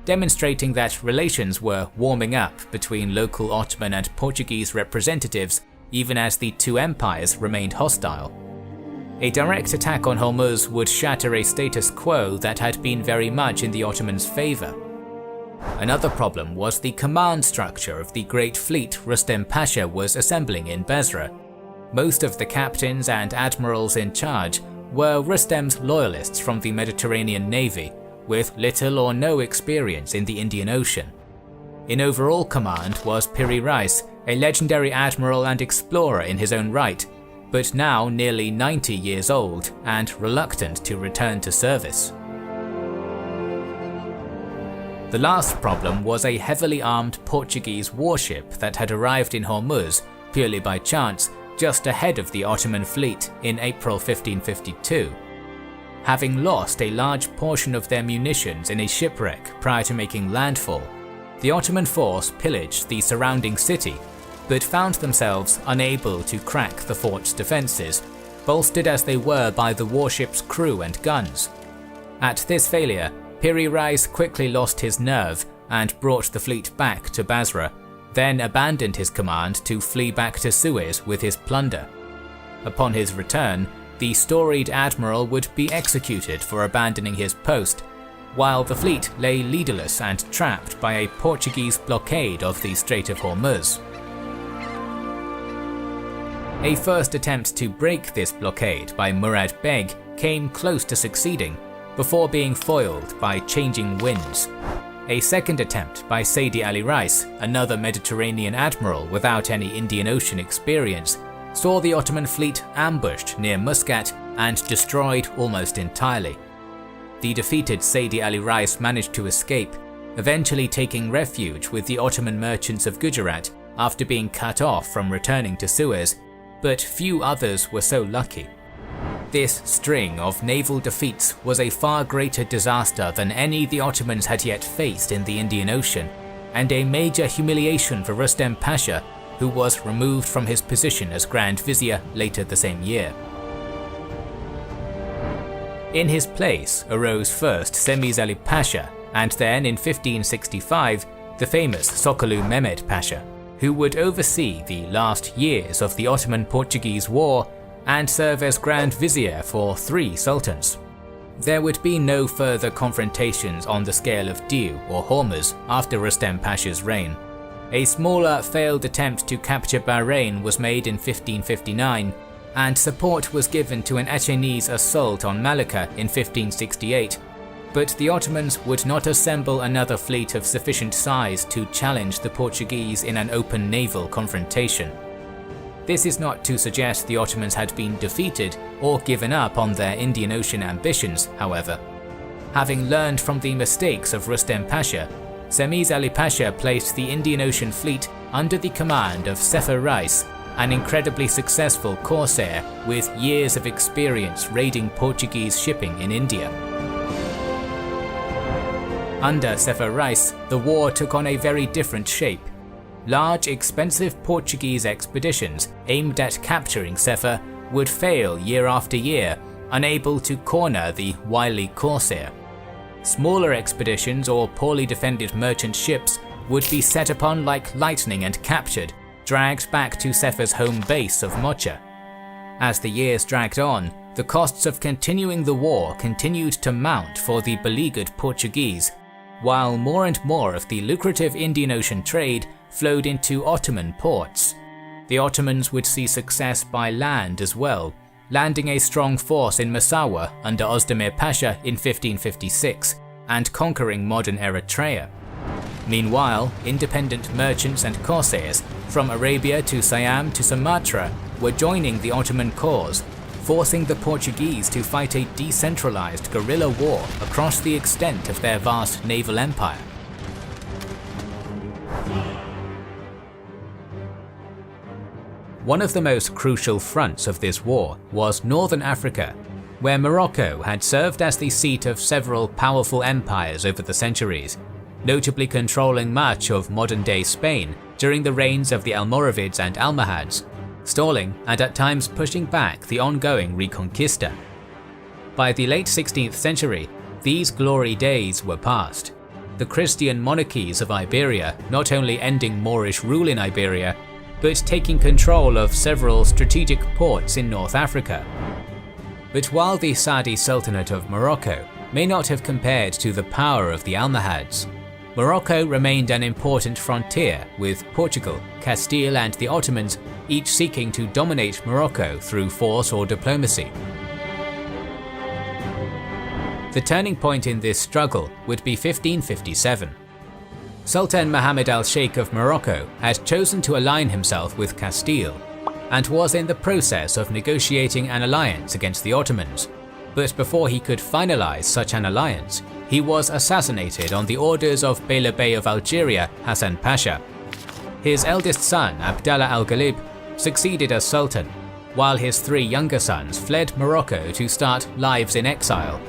demonstrating that relations were warming up between local Ottoman and Portuguese representatives even as the two empires remained hostile. A direct attack on Hormuz would shatter a status quo that had been very much in the Ottomans' favour. Another problem was the command structure of the great fleet Rustem Pasha was assembling in Basra. Most of the captains and admirals in charge were Rustem's loyalists from the Mediterranean Navy, with little or no experience in the Indian Ocean. In overall command was Piri Reis, a legendary admiral and explorer in his own right, but now nearly 90 years old and reluctant to return to service. The last problem was a heavily armed Portuguese warship that had arrived in Hormuz purely by chance just ahead of the Ottoman fleet in April 1552. Having lost a large portion of their munitions in a shipwreck prior to making landfall, the Ottoman force pillaged the surrounding city, but found themselves unable to crack the fort's defences, bolstered as they were by the warship's crew and guns. At this failure, Piri Reis quickly lost his nerve and brought the fleet back to Basra, then abandoned his command to flee back to Suez with his plunder. Upon his return, the storied admiral would be executed for abandoning his post, while the fleet lay leaderless and trapped by a Portuguese blockade of the Strait of Hormuz. A first attempt to break this blockade by Murad Beg came close to succeeding, before being foiled by changing winds. A second attempt by Saidi Ali Reis, another Mediterranean admiral without any Indian Ocean experience, saw the Ottoman fleet ambushed near Muscat and destroyed almost entirely. The defeated Saidi Ali Reis managed to escape, eventually taking refuge with the Ottoman merchants of Gujarat after being cut off from returning to Suez, but few others were so lucky. This string of naval defeats was a far greater disaster than any the Ottomans had yet faced in the Indian Ocean, and a major humiliation for Rustem Pasha, who was removed from his position as Grand Vizier later the same year. In his place arose first Semiz Ali Pasha, and then in 1565 the famous Sokollu Mehmed Pasha, who would oversee the last years of the Ottoman-Portuguese War and serve as Grand Vizier for 3 sultans. There would be no further confrontations on the scale of Diu or Hormuz after Rustem Pasha's reign. A smaller failed attempt to capture Bahrain was made in 1559, and support was given to an Achenese assault on Malacca in 1568, but the Ottomans would not assemble another fleet of sufficient size to challenge the Portuguese in an open naval confrontation. This is not to suggest the Ottomans had been defeated or given up on their Indian Ocean ambitions, however. Having learned from the mistakes of Rustem Pasha, Semiz Ali Pasha placed the Indian Ocean fleet under the command of Sefer Rais, an incredibly successful corsair with years of experience raiding Portuguese shipping in India. Under Sefer Rais, the war took on a very different shape. Large, expensive Portuguese expeditions aimed at capturing Sefer would fail year after year, unable to corner the wily corsair. Smaller expeditions or poorly defended merchant ships would be set upon like lightning and captured, dragged back to Sefer's home base of Mocha. As the years dragged on, the costs of continuing the war continued to mount for the beleaguered Portuguese, while more and more of the lucrative Indian Ocean trade flowed into Ottoman ports. The Ottomans would see success by land as well, landing a strong force in Massawa under Ozdemir Pasha in 1556 and conquering modern Eritrea. Meanwhile, independent merchants and corsairs from Arabia to Siam to Sumatra were joining the Ottoman cause, forcing the Portuguese to fight a decentralized guerrilla war across the extent of their vast naval empire. One of the most crucial fronts of this war was Northern Africa, where Morocco had served as the seat of several powerful empires over the centuries, notably controlling much of modern-day Spain during the reigns of the Almoravids and Almohads, stalling and at times pushing back the ongoing Reconquista. By the late 16th century, these glory days were past. The Christian monarchies of Iberia not only ending Moorish rule in Iberia, but taking control of several strategic ports in North Africa. But while the Saadi Sultanate of Morocco may not have compared to the power of the Almohads, Morocco remained an important frontier, with Portugal, Castile and the Ottomans each seeking to dominate Morocco through force or diplomacy. The turning point in this struggle would be 1557. Sultan Mohammed al-Sheikh of Morocco had chosen to align himself with Castile, and was in the process of negotiating an alliance against the Ottomans. But before he could finalize such an alliance, he was assassinated on the orders of Beyler Bey of Algeria, Hassan Pasha. His eldest son, Abdallah al-Ghalib, succeeded as Sultan, while his 3 younger sons fled Morocco to start lives in exile,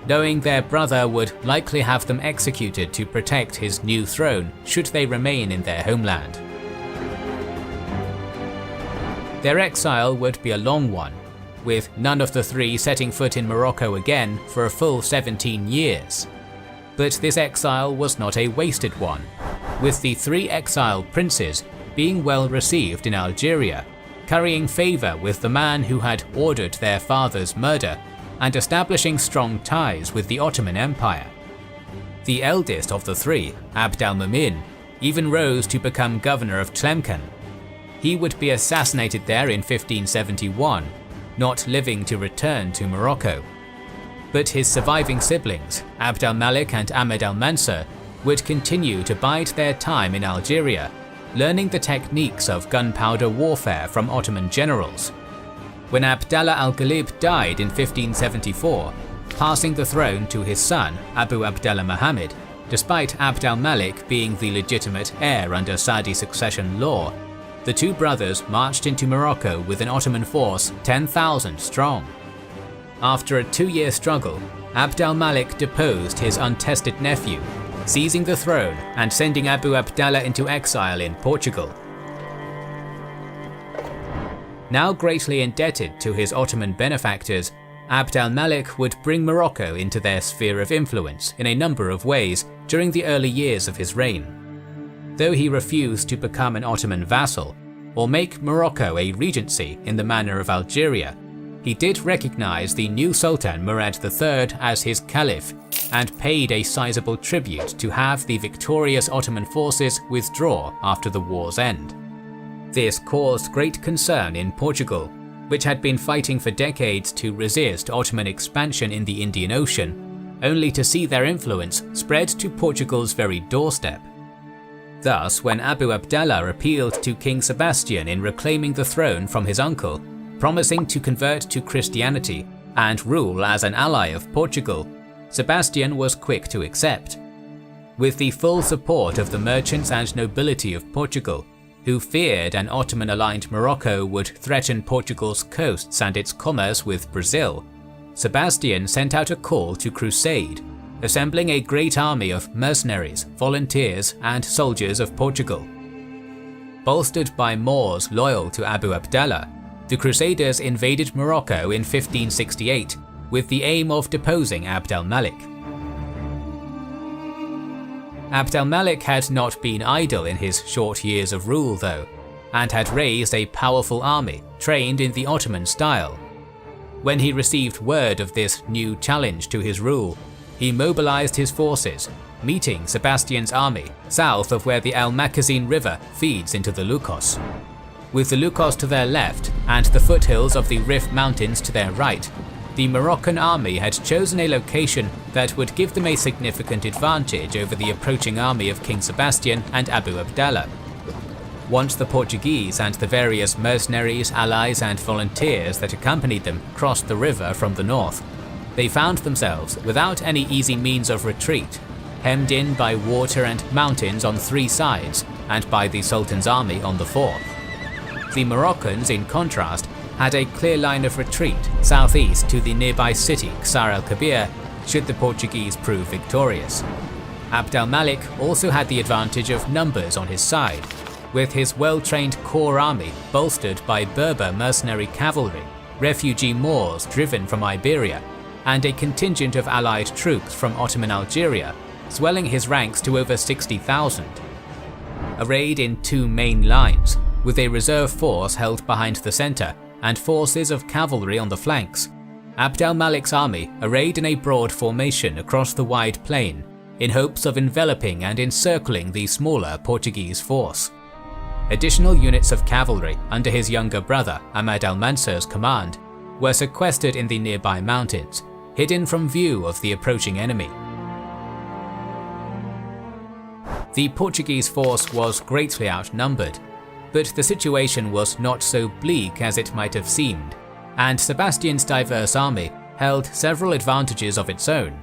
knowing their brother would likely have them executed to protect his new throne should they remain in their homeland. Their exile would be a long one, with none of the 3 setting foot in Morocco again for a full 17 years. But this exile was not a wasted one, with the 3 exiled princes being well received in Algeria, carrying favour with the man who had ordered their father's murder, and establishing strong ties with the Ottoman Empire. The eldest of the 3, Abd al-Mumin, even rose to become governor of Tlemcen. He would be assassinated there in 1571, not living to return to Morocco. But his surviving siblings, Abd al-Malik and Ahmed al-Mansur, would continue to bide their time in Algeria, learning the techniques of gunpowder warfare from Ottoman generals. When Abdallah al-Ghalib died in 1574, passing the throne to his son Abu Abdallah Muhammad, despite Abd al-Malik being the legitimate heir under Saudi succession law, the 2 brothers marched into Morocco with an Ottoman force 10,000 strong. After a 2-year struggle, Abd al-Malik deposed his untested nephew, seizing the throne and sending Abu Abdallah into exile in Portugal. Now greatly indebted to his Ottoman benefactors, Abd al-Malik would bring Morocco into their sphere of influence in a number of ways during the early years of his reign. Though he refused to become an Ottoman vassal, or make Morocco a regency in the manner of Algeria, he did recognize the new Sultan Murad III as his caliph and paid a sizable tribute to have the victorious Ottoman forces withdraw after the war's end. This caused great concern in Portugal, which had been fighting for decades to resist Ottoman expansion in the Indian Ocean, only to see their influence spread to Portugal's very doorstep. Thus, when Abu Abdallah appealed to King Sebastian in reclaiming the throne from his uncle, promising to convert to Christianity and rule as an ally of Portugal, Sebastian was quick to accept. With the full support of the merchants and nobility of Portugal, who feared an Ottoman-aligned Morocco would threaten Portugal's coasts and its commerce with Brazil, Sebastian sent out a call to crusade, assembling a great army of mercenaries, volunteers, and soldiers of Portugal. Bolstered by Moors loyal to Abu Abdallah, the Crusaders invaded Morocco in 1568 with the aim of deposing Abd al-Malik. Abd al-Malik had not been idle in his short years of rule though, and had raised a powerful army trained in the Ottoman style. When he received word of this new challenge to his rule, he mobilized his forces, meeting Sebastian's army south of where the Al-Makazin River feeds into the Lukos. With the Lukos to their left and the foothills of the Rif Mountains to their right, the Moroccan army had chosen a location that would give them a significant advantage over the approaching army of King Sebastian and Abu Abdallah. Once the Portuguese and the various mercenaries, allies and volunteers that accompanied them crossed the river from the north, they found themselves without any easy means of retreat, hemmed in by water and mountains on 3 sides and by the Sultan's army on the 4th. The Moroccans, in contrast, had a clear line of retreat southeast to the nearby city Ksar el-Kabir should the Portuguese prove victorious. Abd al-Malik also had the advantage of numbers on his side, with his well-trained core army bolstered by Berber mercenary cavalry, refugee Moors driven from Iberia, and a contingent of allied troops from Ottoman Algeria, swelling his ranks to over 60,000. Arrayed in 2 main lines, with a reserve force held behind the centre and forces of cavalry on the flanks, Abd al-Malik's army arrayed in a broad formation across the wide plain in hopes of enveloping and encircling the smaller Portuguese force. Additional units of cavalry under his younger brother Ahmad al-Mansur's command were sequestered in the nearby mountains, hidden from view of the approaching enemy. The Portuguese force was greatly outnumbered, but the situation was not so bleak as it might have seemed, and Sebastian's diverse army held several advantages of its own.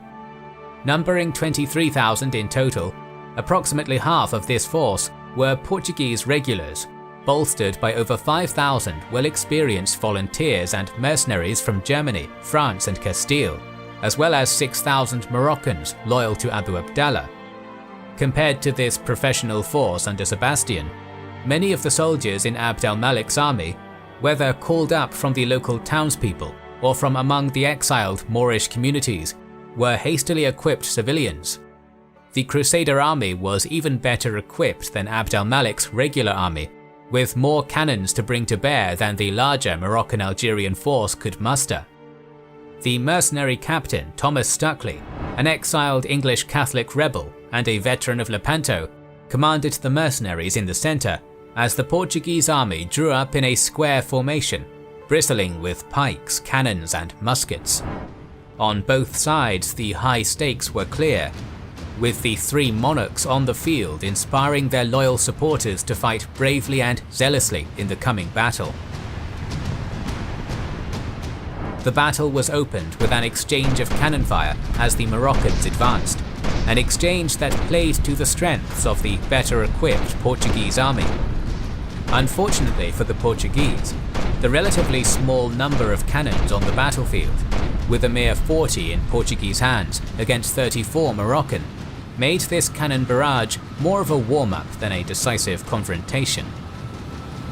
Numbering 23,000 in total, approximately half of this force were Portuguese regulars, bolstered by over 5,000 well-experienced volunteers and mercenaries from Germany, France and Castile, as well as 6,000 Moroccans loyal to Abu Abdallah. Compared to this professional force under Sebastian, many of the soldiers in Abd al-Malik's army, whether called up from the local townspeople or from among the exiled Moorish communities, were hastily equipped civilians. The Crusader army was even better equipped than Abd al-Malik's regular army, with more cannons to bring to bear than the larger Moroccan-Algerian force could muster. The mercenary captain Thomas Stuckley, an exiled English Catholic rebel and a veteran of Lepanto, commanded the mercenaries in the centre, as the Portuguese army drew up in a square formation, bristling with pikes, cannons and muskets. On both sides the high stakes were clear, with the 3 monarchs on the field inspiring their loyal supporters to fight bravely and zealously in the coming battle. The battle was opened with an exchange of cannon fire as the Moroccans advanced, an exchange that played to the strengths of the better equipped Portuguese army. Unfortunately for the Portuguese, the relatively small number of cannons on the battlefield with a mere 40 in Portuguese hands against 34 Moroccan, made this cannon barrage more of a warm-up than a decisive confrontation.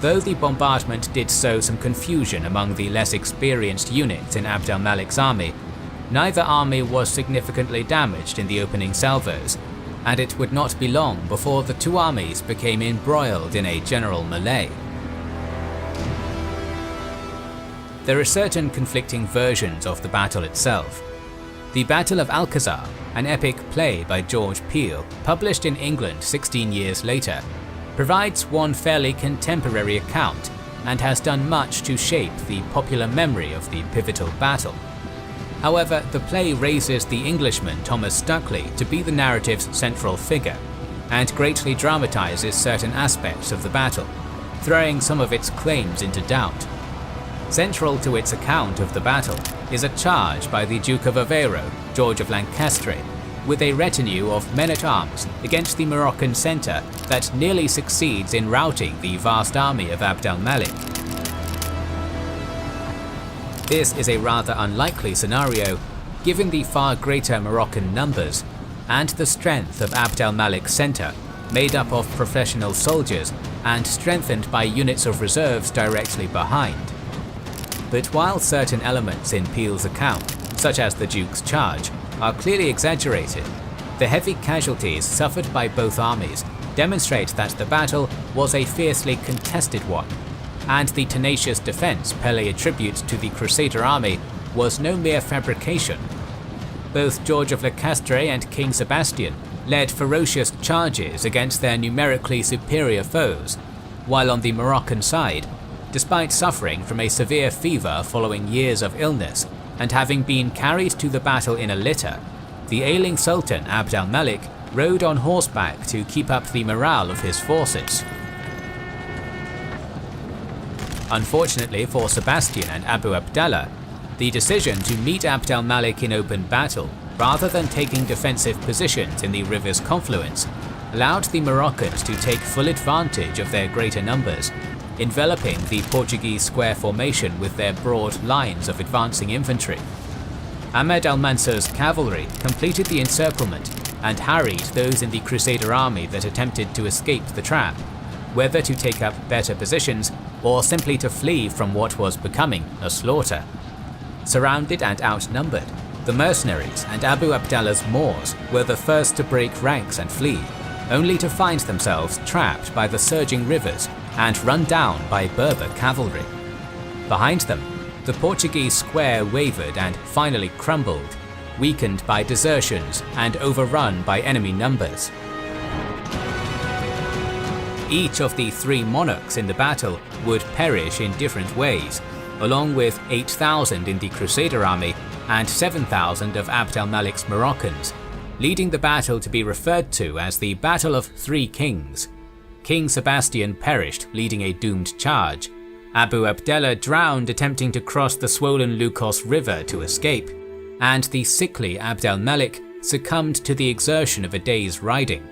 Though the bombardment did sow some confusion among the less experienced units in Abd al-Malik's army, neither army was significantly damaged in the opening salvos, and it would not be long before the two armies became embroiled in a general melee. There are certain conflicting versions of the battle itself. The Battle of Alcazar, an epic play by George Peele, published in England 16 years later, provides one fairly contemporary account and has done much to shape the popular memory of the pivotal battle. However, the play raises the Englishman Thomas Stuckley to be the narrative's central figure, and greatly dramatizes certain aspects of the battle, throwing some of its claims into doubt. Central to its account of the battle is a charge by the Duke of Aveiro, George of Lancastre, with a retinue of men-at-arms against the Moroccan centre that nearly succeeds in routing the vast army of Abd al-Malik. This is a rather unlikely scenario, given the far greater Moroccan numbers and the strength of Abd al-Malik's centre, made up of professional soldiers and strengthened by units of reserves directly behind. But while certain elements in Peele's account, such as the Duke's charge, are clearly exaggerated, the heavy casualties suffered by both armies demonstrate that the battle was a fiercely contested one, and the tenacious defence Pele attributes to the Crusader army was no mere fabrication. Both George of Lancastre and King Sebastian led ferocious charges against their numerically superior foes, while on the Moroccan side, despite suffering from a severe fever following years of illness and having been carried to the battle in a litter, the ailing Sultan Abd al-Malik rode on horseback to keep up the morale of his forces. Unfortunately for Sebastian and Abu Abdallah, the decision to meet Abd al-Malik in open battle, rather than taking defensive positions in the river's confluence, allowed the Moroccans to take full advantage of their greater numbers, enveloping the Portuguese square formation with their broad lines of advancing infantry. Ahmed al-Mansur's cavalry completed the encirclement and harried those in the Crusader army that attempted to escape the trap, whether to take up better positions or simply to flee from what was becoming a slaughter. Surrounded and outnumbered, the mercenaries and Abu Abdallah's Moors were the first to break ranks and flee, only to find themselves trapped by the surging rivers and run down by Berber cavalry. Behind them, the Portuguese square wavered and finally crumbled, weakened by desertions and overrun by enemy numbers. Each of the three monarchs in the battle would perish in different ways, along with 8,000 in the Crusader army and 7,000 of Abd al-Malik's Moroccans, leading the battle to be referred to as the Battle of Three Kings. King Sebastian perished leading a doomed charge, Abu Abdallah drowned attempting to cross the swollen Lukos River to escape, and the sickly Abd al-Malik succumbed to the exertion of a day's riding.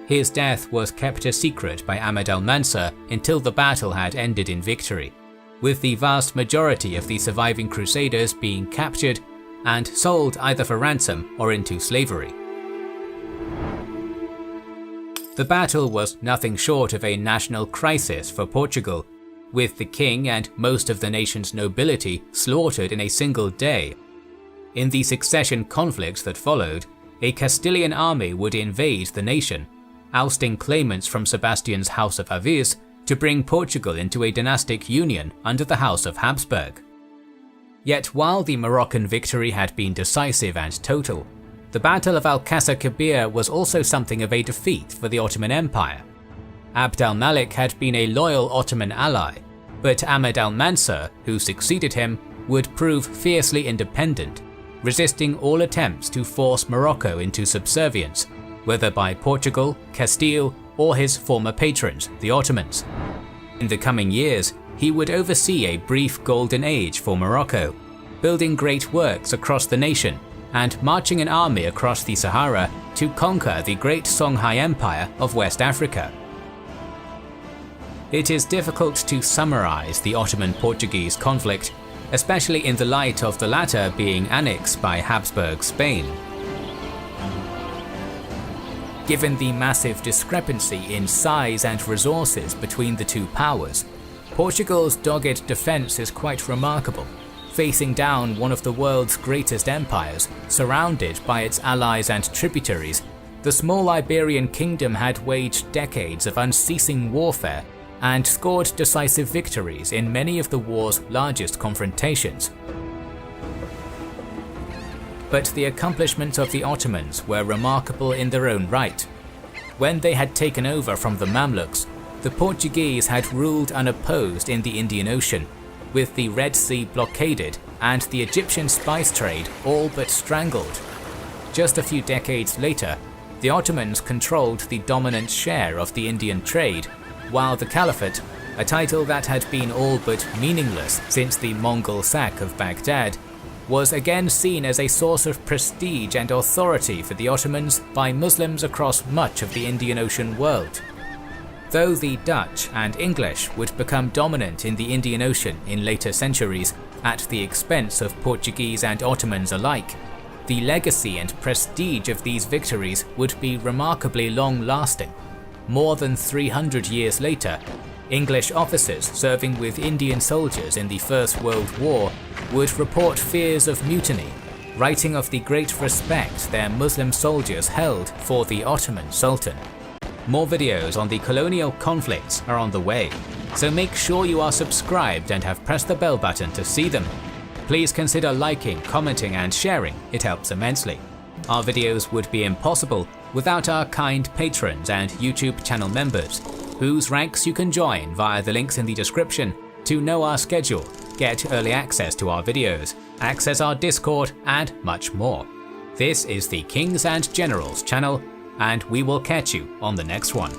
His death was kept a secret by Ahmed al-Mansur until the battle had ended in victory, with the vast majority of the surviving Crusaders being captured and sold either for ransom or into slavery. The battle was nothing short of a national crisis for Portugal, with the king and most of the nation's nobility slaughtered in a single day. In the succession conflict that followed, a Castilian army would invade the nation, ousting claimants from Sebastian's House of Aviz to bring Portugal into a dynastic union under the House of Habsburg. Yet while the Moroccan victory had been decisive and total, the Battle of Alcázar Quibir was also something of a defeat for the Ottoman Empire. Abd al-Malik had been a loyal Ottoman ally, but Ahmed al-Mansur, who succeeded him, would prove fiercely independent, resisting all attempts to force Morocco into subservience, whether by Portugal, Castile, or his former patrons, the Ottomans. In the coming years, he would oversee a brief golden age for Morocco, building great works across the nation and marching an army across the Sahara to conquer the great Songhai Empire of West Africa. It is difficult to summarize the Ottoman-Portuguese conflict, especially in the light of the latter being annexed by Habsburg Spain. Given the massive discrepancy in size and resources between the two powers, Portugal's dogged defense is quite remarkable, facing down one of the world's greatest empires, surrounded by its allies and tributaries. The small Iberian kingdom had waged decades of unceasing warfare and scored decisive victories in many of the war's largest confrontations. But the accomplishments of the Ottomans were remarkable in their own right. When they had taken over from the Mamluks, the Portuguese had ruled unopposed in the Indian Ocean, with the Red Sea blockaded and the Egyptian spice trade all but strangled. Just a few decades later, the Ottomans controlled the dominant share of the Indian trade, while the Caliphate, a title that had been all but meaningless since the Mongol sack of Baghdad, was again seen as a source of prestige and authority for the Ottomans by Muslims across much of the Indian Ocean world. Though the Dutch and English would become dominant in the Indian Ocean in later centuries at the expense of Portuguese and Ottomans alike, the legacy and prestige of these victories would be remarkably long-lasting. More than 300 years later, English officers serving with Indian soldiers in the First World War would report fears of mutiny, writing of the great respect their Muslim soldiers held for the Ottoman Sultan. More videos on the colonial conflicts are on the way, so make sure you are subscribed and have pressed the bell button to see them. Please consider liking, commenting and sharing, it helps immensely. Our videos would be impossible without our kind patrons and YouTube channel members, whose ranks you can join via the links in the description to know our schedule, get early access to our videos, access our Discord, and much more. This is the Kings and Generals channel, and we will catch you on the next one.